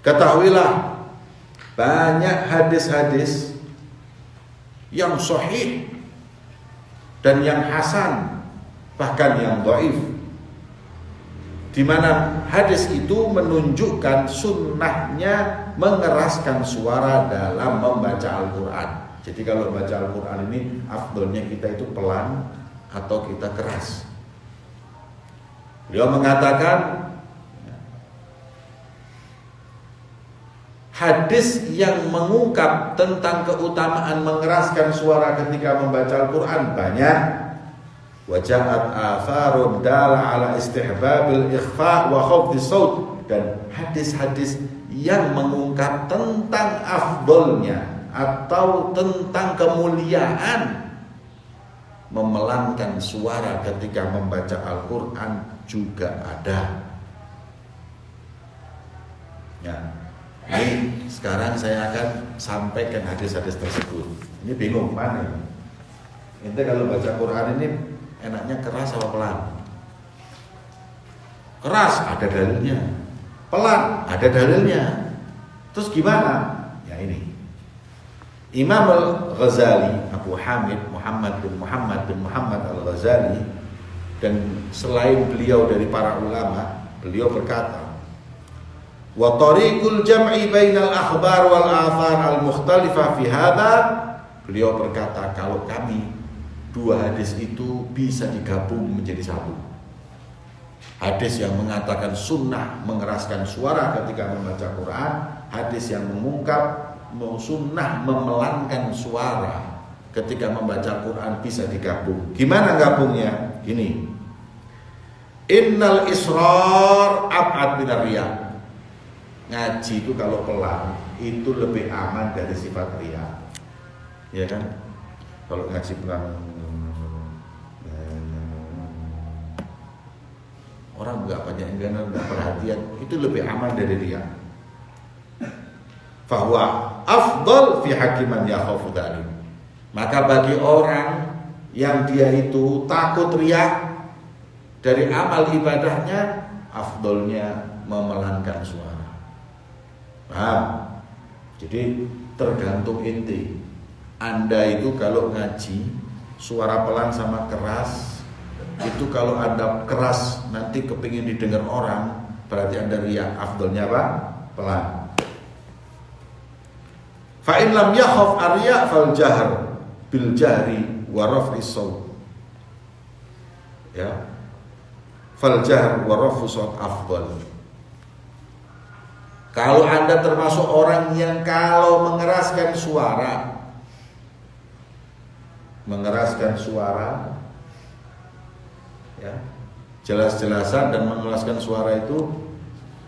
Ketahuilah banyak hadis-hadis yang sahih dan yang hasan, bahkan yang dhaif, di mana hadis itu menunjukkan sunnahnya mengeraskan suara dalam membaca Al-Quran. Jadi kalau baca Al-Quran ini afdolnya kita itu pelan atau kita keras. Beliau mengatakan hadis yang mengungkap tentang keutamaan mengeraskan suara ketika membaca Al-Quran banyak. Waja'at atharun dala ala istihbabil ikhfa wa khafdis saut, dan hadis-hadis yang mengungkap tentang afdolnya atau tentang kemuliaan memelankan suara ketika membaca Al-Quran juga ada. Ya, ini sekarang saya akan sampaikan hadis-hadis tersebut. Ini bingung mana ini? Ente kalau baca Quran ini enaknya keras atau pelan? Keras ada dalilnya, pelan ada dalilnya. Terus gimana? Ya ini Imam Al-Ghazali, Abu Hamid Muhammad bin Muhammad Al-Ghazali, dan selain beliau dari para ulama, beliau berkata, wa tariqul jam'i bainal akhbar wal athar al-mukhtalifah fi hadha, beliau berkata kalau kami dua hadis itu bisa digabung menjadi satu. Hadis yang mengatakan sunnah mengeraskan suara ketika membaca Quran, hadis yang mengungkap sunnah memelankan suara ketika membaca Quran bisa digabung. Gimana gabungnya? Ini, innal israr ab'ad minar riya. Ngaji itu kalau pelan itu lebih aman dari sifat riya, ya kan? Kalau ngaji pelan, orang nggak banyak yang nggak perhatian, itu lebih aman dari riya. Fahuwa afdal fi hakiman yakhafu dzalik. Maka bagi orang yang dia itu takut riya dari amal ibadahnya, afdolnya memelankan suara. Paham? Jadi tergantung inti. Anda itu kalau ngaji suara pelan sama keras, itu kalau Anda keras nanti kepingin didengar orang, berarti Anda riya. Afdolnya apa? Pelan. Fa in lam yakhaf arya fal jahr bil jahri wa raf'is saut. Ya. Fal jahr wa raf'us saut afdal. Kalau Anda termasuk orang yang kalau mengeraskan suara, ya, jelas-jelasan dan mengeraskan suara itu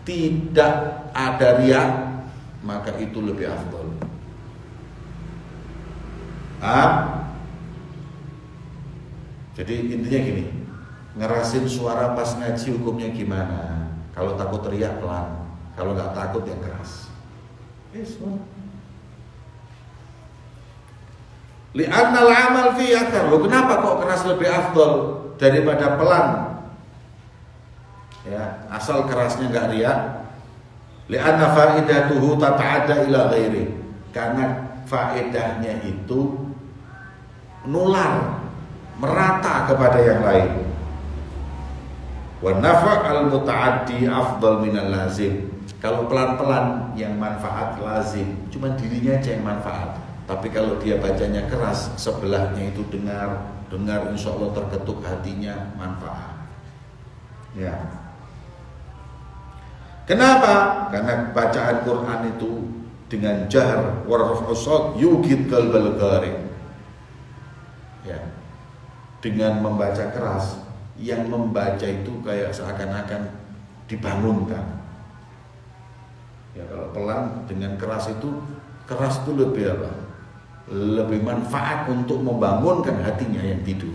tidak ada riya, maka itu lebih afdal. Jadi intinya gini, ngerasin suara pas ngaji hukumnya gimana? Kalau takut riya pelan, kalau nggak takut yang keras. Li'annal amal fi akar. Kenapa kok keras lebih afdal daripada pelan? Ya, asal kerasnya nggak riya. Li'anna faidatuhu tata'adda ila ghairi. Karena faedahnya itu nular, merata kepada yang lain. Wa nafa' al-muta'addi afdal minal lazim. Kalau pelan-pelan yang manfaat lazim, cuma dirinya aja yang manfaat. Tapi kalau dia bacanya keras, sebelahnya itu dengar insya Allah terketuk hatinya, manfaat. Ya. Kenapa? Karena bacaan Quran itu dengan jahr waraf'us shaut yugid qalbal qari. Ya. Dengan membaca keras, yang membaca itu kayak seakan-akan dibangunkan. Ya, kalau pelan dengan keras itu lebih apa? Lebih manfaat untuk membangunkan hatinya yang tidur.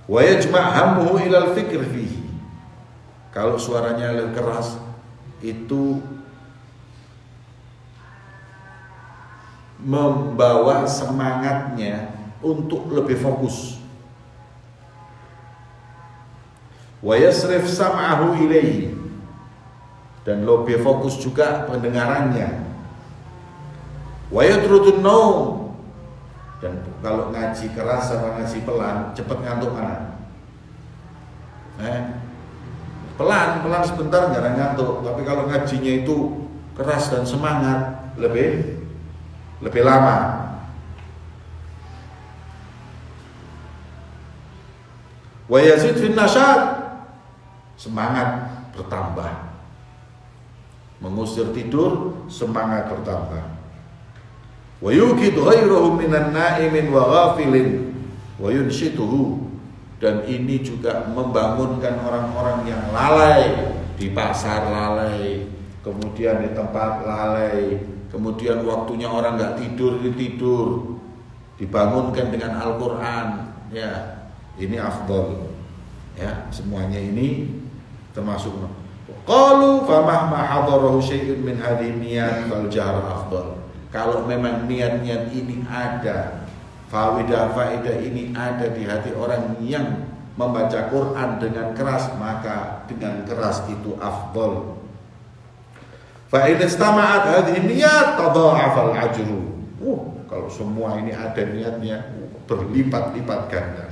Wa yajma' hammuhu ilal fikr fihi. Kalau suaranya lebih keras itu membawa semangatnya untuk lebih fokus. Wa yasrif sam'ahu ilaihi, dan lebih fokus juga pendengarannya. Wa yatrudun naum, dan kalau ngaji keras sama ngaji pelan cepat ngantuk mana? Pelan sebentar nggak ngantuk, tapi kalau ngajinya itu keras dan semangat lebih lama. Wa yazid fin nasyat, semangat bertambah. mengusir tidur, semangat bertambah. Wa yuqid ghairuhu minan na'imin wa ghafilin wa yunshituhu, dan ini juga membangunkan orang-orang yang lalai, di pasar lalai, kemudian di tempat lalai, kemudian waktunya orang nggak tidur, dibangunkan dengan Al-Quran. Ya, ini afdal. Ya, semuanya ini termasuk. Qalu famahma hadarahu syai'un min hadhihi niyat fal jahr afdal. Kalau memang niat-niat ini ada, faedah ini ada di hati orang yang membaca Quran dengan keras, maka dengan keras itu afdal. Fa in istama'at hadhihi niyat tadha'afa al-ajru. Kalau semua ini ada niatnya, berlipat-lipat ganda.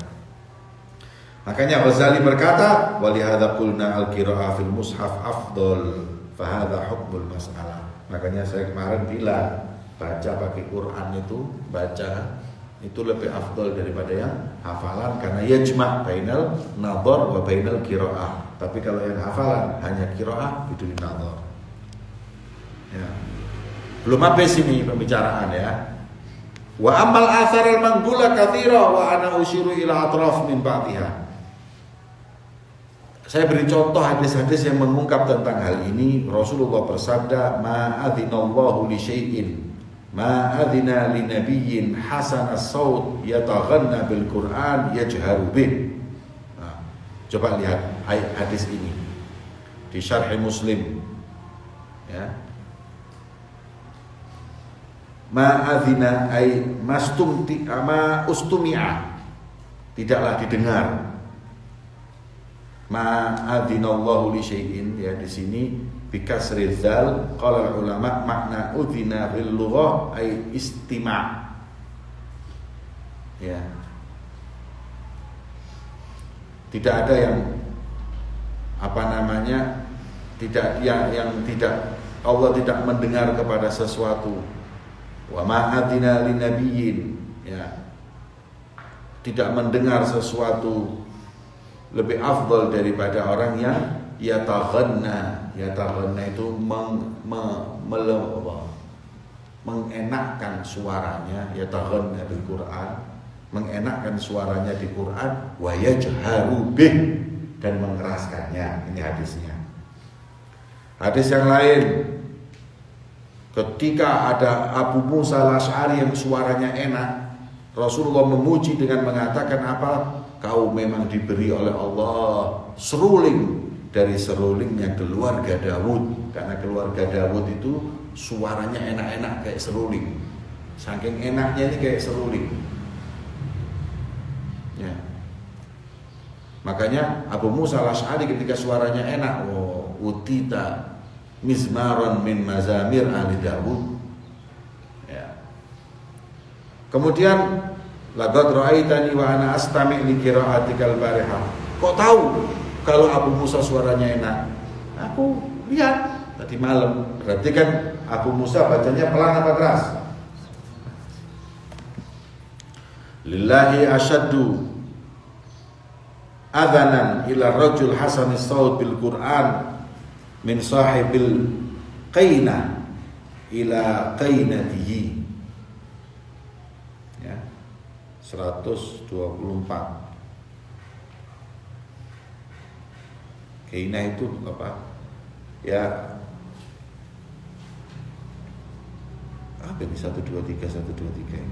Makanya Ghazali berkata, walihada qulna al-qira'ah fil mushaf afdal, fahadha hukmul mas'alah. Makanya saya kemarin bilang, baca pakai Quran itu lebih afdal daripada yang hafalan, karena yajma' bainal nadhar wa bainal qira'ah. Tapi kalau yang hafalan hanya qira'ah, itu nadhar. Ya. Belum habis ini pembicaraan ya. Wa amal athar al-manqula katsira wa ana usyiru ila atraf min ba'dihha. Saya beri contoh hadis-hadis yang mengungkap tentang hal ini. Rasulullah bersabda, ma adzinallahu li syai'in ma adzina li nabiyyin hasan as-saut yataghanna bil Qur'an yajharu bih. Nah, coba lihat hadis ini di Syarh Muslim ya. Ma adzina ay mastumti ama ustumi'a, tidaklah didengar. Ma adzinallahu li syai'in, ya di sini bikasri dzal. Qala ulama makna udzina bil lughah ay istima'. Ya. Tidak ada yang tidak tidak Allah tidak mendengar kepada sesuatu. Wa ma adzina lin nabiyyin, ya. Tidak mendengar sesuatu lebih afdal daripada orang yang yataghanna itu mengenakkan suaranya, yataghanna bil Quran, mengenakkan suaranya di Quran, wa yajharu bih, dan mengeraskannya. Ini hadisnya. Hadis yang lain, ketika ada Abu Musa al-Asy'ari yang suaranya enak, Rasulullah memuji dengan mengatakan apa? Kau memang diberi oleh Allah seruling dari serulingnya keluarga Daud. Karena keluarga Daud itu suaranya enak-enak kayak seruling. Saking enaknya ini kayak seruling. Ya. Makanya Abu Musa al-Asy'ari ketika suaranya enak, utita mizmaran min mazamir ali Daud. Ya. Kemudian laqad ra'aitani wa ana astami' li qira'atikal barihah. Kok tahu kalau Abu Musa suaranya enak? Aku lihat tadi malam. Berarti kan Abu Musa bacanya pelan apa keras? Lillahi asyaddu adzanan ila rajul hasanis saut bil Qur'an min sahibil qaina ila qainatihi. 124. Kaina itu apa? Ya, apa ini 123 123?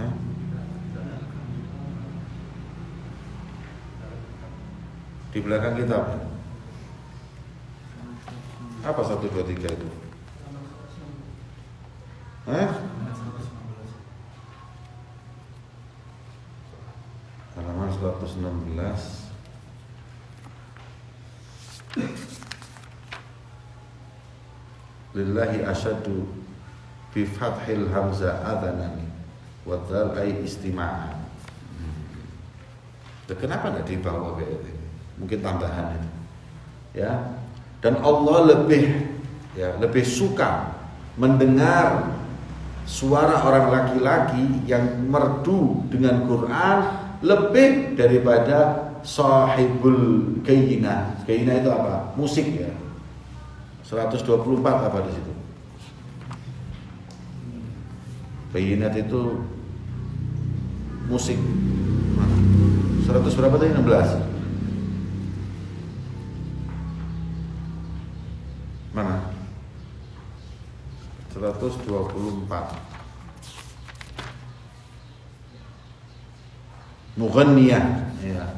Hah? Di belakang kitab. Apa 123 itu? Halaman 116. Lillahi asyaddu bi fathil hamzah adzanan wa dzal ay istima'an. Kenapa enggak dibawa kayak ini? Mungkin tambahan itu. Ya. Dan Allah lebih suka mendengar suara orang laki-laki yang merdu dengan Quran lebih daripada sahibul kayyinah. Kayyinah itu apa? Musik ya. 124 apa di situ? Kayyinah itu musik. 100 berapa tadi? 16. Mana? 124. Mughanniyah, ya,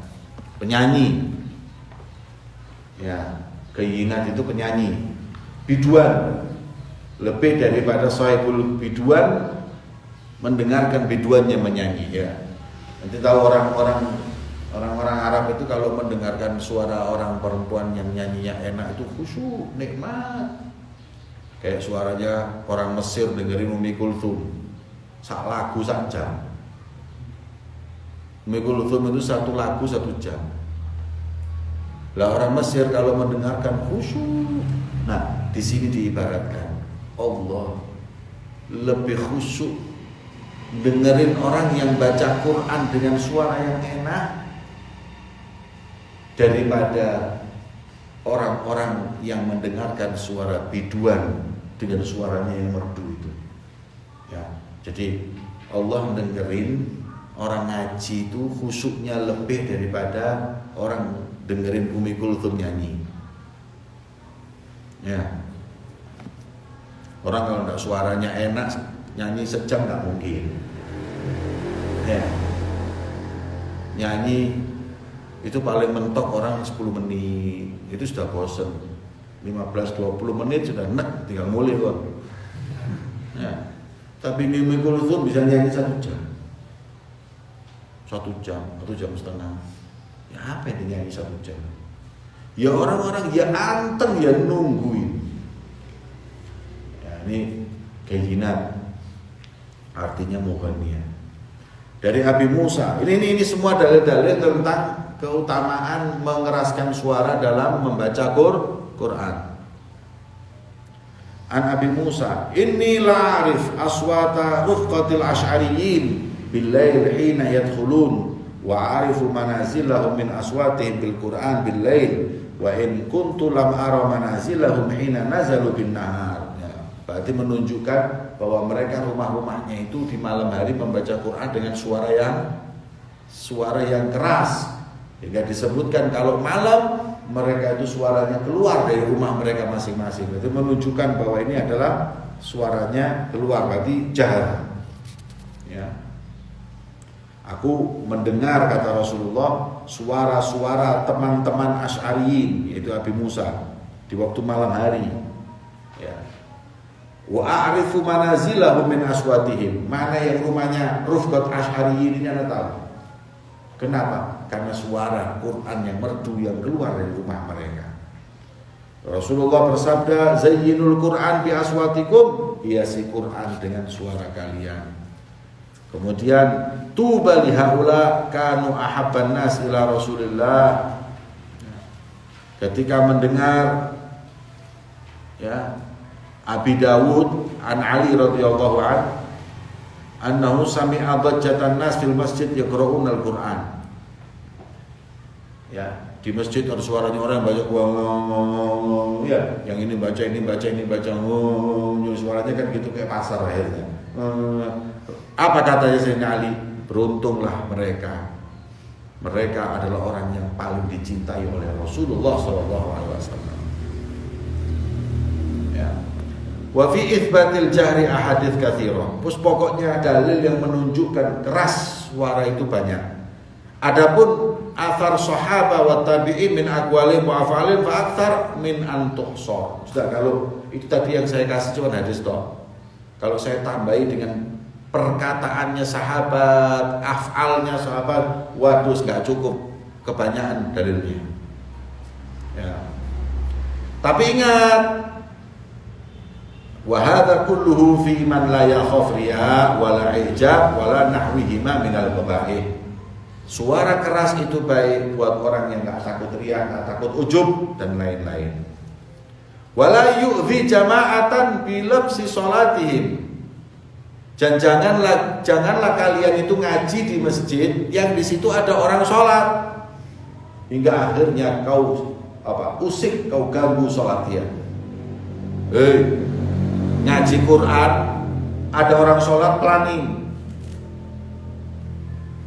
penyanyi. Ya, kayyinat itu penyanyi. Biduan, lebih daripada sahibul biduan, mendengarkan biduannya menyanyi ya. Nanti tahu orang-orang Arab itu kalau mendengarkan suara orang perempuan yang nyanyinya enak itu khusyuk, nikmat. Kayak suaranya orang Mesir dengerin Ummi Kulthum, sak lagu sak jam. Ummi Kulthum itu satu lagu 1 jam. Lah orang Mesir kalau mendengarkan khusyuk. Nah, di sini diibaratkan Allah lebih khusyuk dengerin orang yang baca Quran dengan suara yang enak daripada orang-orang yang mendengarkan suara biduan dengan suaranya yang merdu itu. Ya, jadi Allah dengerin orang ngaji itu khusyuknya lebih daripada orang dengerin Ummi Kulthum nyanyi. Ya, orang kalau enggak suaranya enak nyanyi sejam nggak mungkin. Ya, nyanyi itu paling mentok orang 10 menit itu sudah bosen. 15-20 menit sudah enak, tinggal mulai kok. Ya. Tapi Ummi Kulthum bisa nyanyi 1 jam. 1 jam, 1 jam setengah. Ya apa yang nyanyi 1 jam? Ya orang-orang ya anteng ya nungguin. Ya ini kayyinat, artinya mughanniyah. Dari Abi Musa. Ini semua dalil-dalil tentang keutamaan mengeraskan suara dalam membaca Quran. An Abi Musa, inni la'arif aswata rufqatil asy'ariyyin bil-lail hina yadkhulun wa a'rifu manazilahum min aswatihim bil Qur'an bil-lail wa in kuntu lam ara manazilahum hina nazalu bin-nahar. Ya, berarti menunjukkan bahwa mereka rumah-rumahnya itu di malam hari membaca Quran dengan suara yang keras. Hingga disebutkan kalau malam mereka itu suaranya keluar dari rumah mereka masing-masing. Itu menunjukkan bahwa ini adalah suaranya keluar, berarti jahar. Ya. Aku mendengar, kata Rasulullah, suara-suara teman-teman Asy'ariyin, yaitu Abi Musa, di waktu malam hari. Ya. Wa a'rifu manazilahum min aswatihim. Mana yang rumahnya Rufqat Asy'ariyin ini Anda tahu. Kenapa? Karena suara Quran yang merdu yang keluar dari rumah mereka. Rasulullah bersabda, "Zayyinul Quran bi aswatikum." Hiasi Quran dengan suara kalian. Kemudian, "Tuba li haula kanu ahabban nas ila Rasulillah." Ketika mendengar ya Abi Dawud an Ali radhiyallahu anhu annahu sami'a dhajjatan nas fil masjid yaqra'una al-Qur'an. Ya, di masjid ada suaranya orang yang baca ya, yang ini baca, suaranya kan gitu kayak pasar akhirnya. Apa katanya Sayyidina Ali? Beruntunglah mereka. Mereka adalah orang yang paling dicintai oleh Rasulullah SAW. Ya. Wa fi itsbatil jahri ahadits katsira. Terus pokoknya dalil yang menunjukkan keras suara itu banyak. Adapun athar sahabat wa tabi'in min aqwalihim wa af'alihim fa aktsar min an tuhsar. Sudah, kalau itu tadi yang saya kasih cuma hadis toh. Kalau saya tambahi dengan perkataannya sahabat, af'alnya sahabat, waduh enggak cukup, kebanyakan dalilnya. Ya. Tapi ingat, wa hadza kulluhu fi man la yakhaf riya wala ijab wala nahwihima minal qaba'ih. Suara keras itu baik buat orang yang enggak takut riya, enggak takut ujub dan lain-lain. Wala yu'dhi jama'atan bi labsi salatihim. Dan janganlah kalian itu ngaji di masjid yang di situ ada orang sholat. hingga akhirnya kau usik, kau ganggu sholat dia. Ngaji Quran, ada orang sholat planning.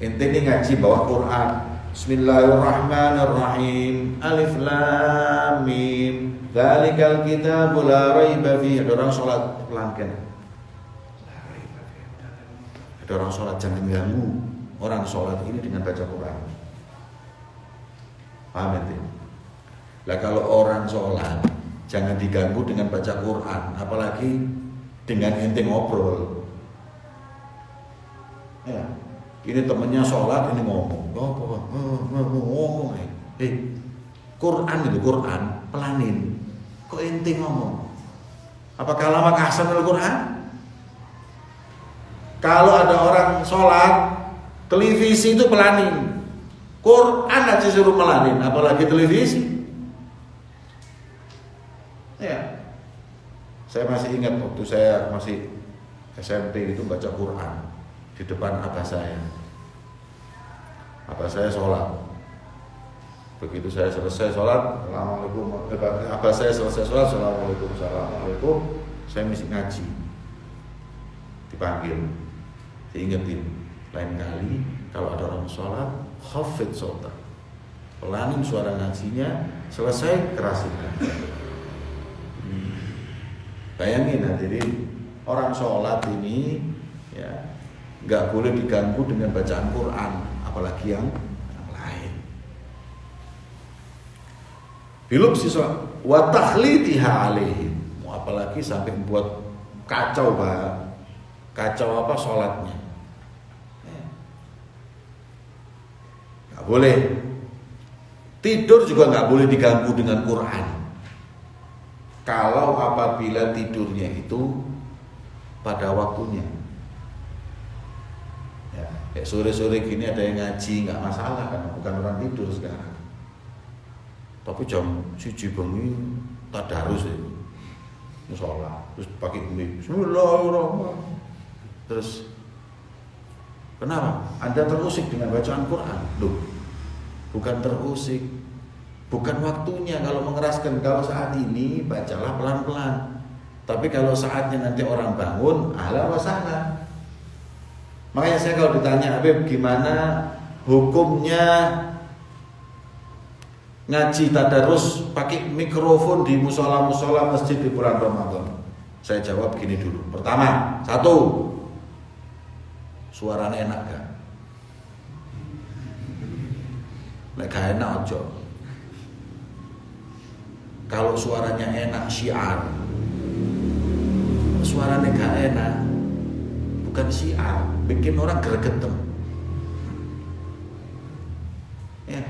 Ente ini ngaji bawa Quran, Bismillahirrahmanirrahim, Alif Lam Mim, Dzalikal kitabul la raiba fihi. Ada orang sholat pelan-pelan. Ada orang sholat, jangan ganggu orang sholat ini dengan baca Quran. Paham ente? Lah kalau orang sholat jangan diganggu dengan baca Quran, apalagi dengan ente ngobrol. Ya, ini temennya sholat, ini ngomong. Ngomong. Quran itu Quran, pelanin. Kok ente ngomong? Apa kalamah ahsan al-Quran? Kalau ada orang sholat, televisi itu pelanin. Quran aja suruh melanin, apalagi televisi. Ya, saya masih ingat waktu saya masih SMP itu baca Quran di depan abah saya. Abah saya sholat. Begitu saya selesai sholat, Assalamualaikum. Abah saya selesai sholat, Assalamualaikum, Assalamualaikum. Saya mesti ngaji. Dipanggil, diingetin. Lain kali kalau ada orang sholat, khafid sholat, pelanin suara ngajinya. Selesai, kerasin. Bayangin, jadi orang sholat ini ya nggak boleh diganggu dengan bacaan Quran, apalagi yang lain. Biluk sisa wa takhlitiha alaihim, apalagi sampai membuat kacau sholatnya. Nggak boleh. Tidur juga nggak boleh diganggu dengan Quran. Kalau apabila tidurnya itu pada waktunya, ya, kayak sore-sore gini ada yang ngaji, nggak masalah kan, bukan orang tidur sekarang. Tapi jam 1 bengi tadarus itu, musola, terus pakai Bismillahirrahmanirrahim. Terus, kenapa? Anda terusik dengan bacaan Quran? Loh, bukan terusik. Bukan waktunya kalau mengeraskan. Kalau saat ini bacalah pelan-pelan. Tapi kalau saatnya nanti orang bangun, ahlan wa sahlan. Makanya saya kalau ditanya, Habib, gimana hukumnya ngaji tadarus pakai mikrofon di musola-musola masjid di bulan Ramadan? Saya jawab gini dulu. Pertama, satu, suaranya enak gak? Nek gak enak ojo. Kalau suaranya enak, syiar. Suaranya gak enak, bukan syiar, bikin orang gregetem. Ya,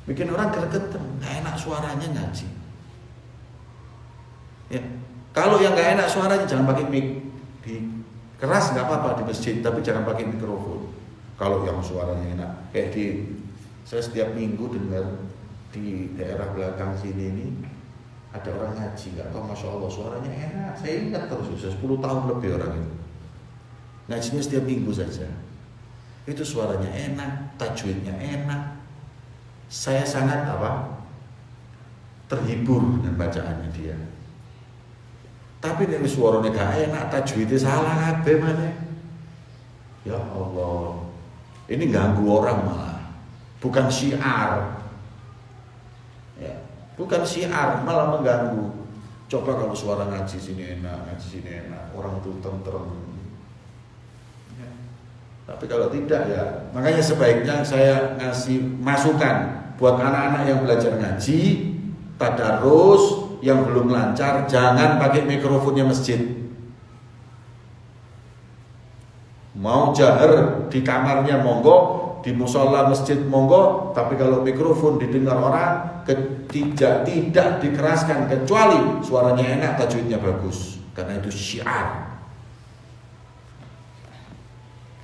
bikin orang gregetem, gak enak suaranya ngaji. Ya, kalau yang gak enak suaranya jangan pakai mic. Keras nggak apa-apa di masjid, tapi jangan pakai mikrofon. Kalau yang suaranya enak, kayak saya setiap minggu dengar di daerah belakang sini ini ada orang ngaji, nggak tahu, masya Allah suaranya enak. Saya ingat terus, sudah 10 tahun lebih orang itu ngajinya setiap minggu saja. Itu suaranya enak, tajwidnya enak. Saya sangat terhibur dengan bacaannya dia. Tapi nek suaranya gak enak, tajwidnya salah kabeh maneh. Ya Allah, ini ganggu orang malah, bukan syiar. Ya, bukan syiar, malah mengganggu. Coba kalau suara ngaji sini enak, orang itu tentrem. Ya. Tapi kalau tidak ya, makanya sebaiknya saya ngasih masukan buat anak-anak yang belajar ngaji, tadarus, yang belum lancar, jangan pakai mikrofonnya masjid. Mau jahar di kamarnya monggo, di musola masjid monggo, tapi kalau mikrofon didengar orang tidak dikeraskan kecuali suaranya enak, tajwidnya bagus, karena itu syiar.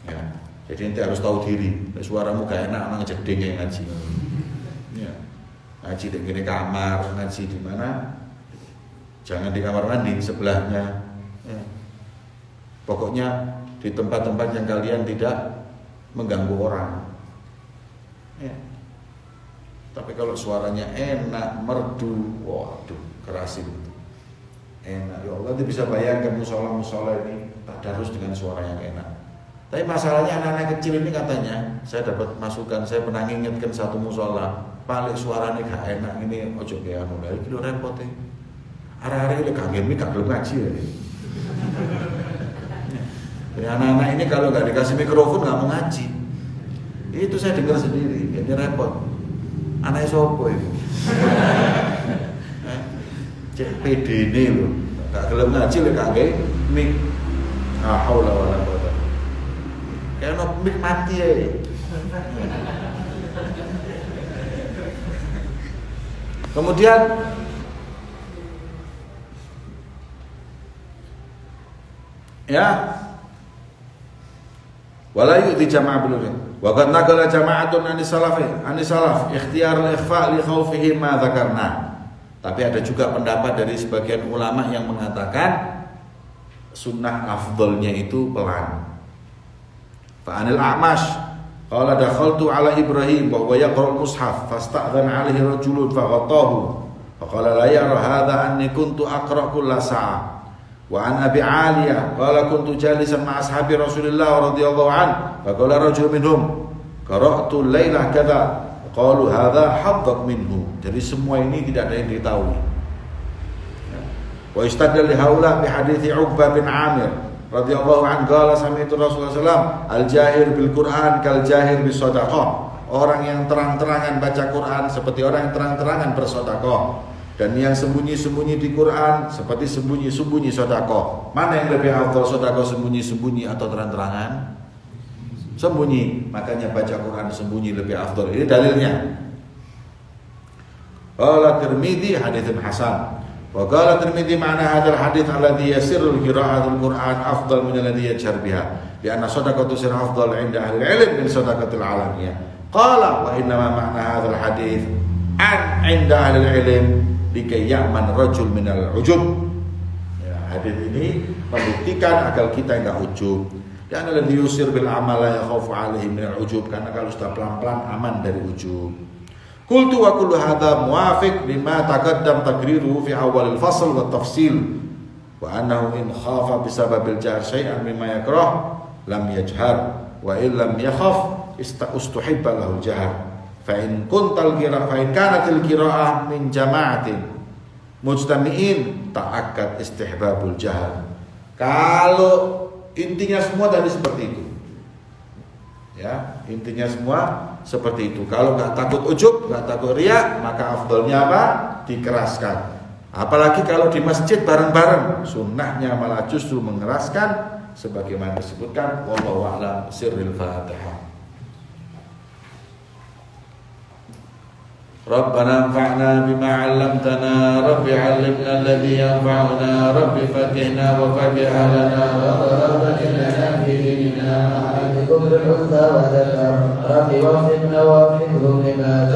Ya, jadi ente harus tahu diri. Suaramu gak enak, orang jeding yang ngaji. Ya, ngaji di gini kamar, ngaji di mana? Jangan di kamar mandi sebelahnya. Ya. Pokoknya di tempat-tempat yang kalian tidak mengganggu orang. Ya. Tapi kalau suaranya enak, merdu, waduh, kerasin. Enak, ya Allah, dia bisa bayangkan musola-musola ini tadarus dengan suara yang enak. Tapi masalahnya anak-anak kecil ini katanya, saya dapat masukan, saya pernah ngingetkan satu musola, paling suaranya gak enak ini, ojo kayak anu, iki lho repot e. Arek-arek iki gak ngene gak gelem ngaji ya. Ya, anak-anak ini kalau nggak dikasih mikrofon nggak mau ngaji. Itu saya dengar sendiri, jadi repot. Anaknya sopo itu? Cek PD ini loh, nggak gelem ngaji lek kagak mik. Ah, haula wala quwata. Kayak no mik mati ya. Kemudian ya wala yu'ti jama'a bil wa qad naqala jama'atun salaf ikhtiyar al-ikhfa li khawfihi ma dzakarna. Tapi ada juga pendapat dari sebagian ulama yang mengatakan sunnah afdalnya itu pelan. Fa anil A'mash qala dakhaltu ala Ibrahim wa huwa yaqra'u al-mushaf fasta'dhana 'alaihi rajulun faghatahu fa qala la yara hadha anni kuntu aqra' kulla sa'a. Wa an Abi Aliyah qala kuntu jalisan ma ashabi Rasulillah radhiyallahu anhu fa qala rajul minhum qara'tu lailah kadza qalu hadza haddak minhu. Jadi semua ini tidak ada yang diketahui. Wa istadalla li haula bi hadits Uqbah bin Amir radhiyallahu anhu qala sami'tu Rasulullah sallallahu al-jahir bil Qur'an kal jahir bis shadaqah. Orang yang terang-terangan baca Quran seperti orang yang terang-terangan bersedekah. Dan yang sembunyi-sembunyi di Quran seperti sembunyi-sembunyi sedekah. Mana yang lebih afdal, sedekah sembunyi-sembunyi atau terang-terangan? Sembunyi. Makanya baca Quran sembunyi lebih afdal. Ini dalilnya. Qala Tirmidzi haditsun hasan. Wa qala Tirmidzi ma'na hadzal hadits alladhi yasirru qira'atul Quran afdal min alladhi yajhar biha. Li anna sadaqatu sir afdal 'inda ahli al-'ilm min sadaqatil 'alamiyah. Qala wa inna ma ma'na hadzal hadits an 'inda ahli al-'ilm likai ya'man rajul minal ujub. Ya, hadis ini membuktikan agar kita enggak ujub. Dan alladhi yusir bil amal la yakhafu alaihi minal ujub, karena kalau sudah pelan-pelan aman dari ujub. Qultu wa kullu hadha muwafiq lima taqaddam taqriruhu fi awal al-fasl wa tafsil wa annahu in khafa bisababil jahr syai'an mimma yakrah lam yajhar wa in lam yakhaf ustuhibba lahu jahr. Fa in kanatil qira'ah min jama'atin mujtami'in ta'akkad istihbabul jahr. Kalau intinya semua tadi seperti itu. Ya, intinya semua seperti itu. Kalau enggak takut ujub, enggak takut riya, maka afdalnya apa? Dikeraskan. Apalagi kalau di masjid bareng-bareng, sunnahnya malah justru mengeraskan sebagaimana disebutkan wallahu a'lam sirril Fatihah. Rabbana anfa'na bima 'allamtana rabbi 'allimna alladhi yanfa'una rabbi faqihna wa faqih lana wa rabbana lana fi dinina ma'al kulli husna wa rabbi waffiqna wa waffiqhum lima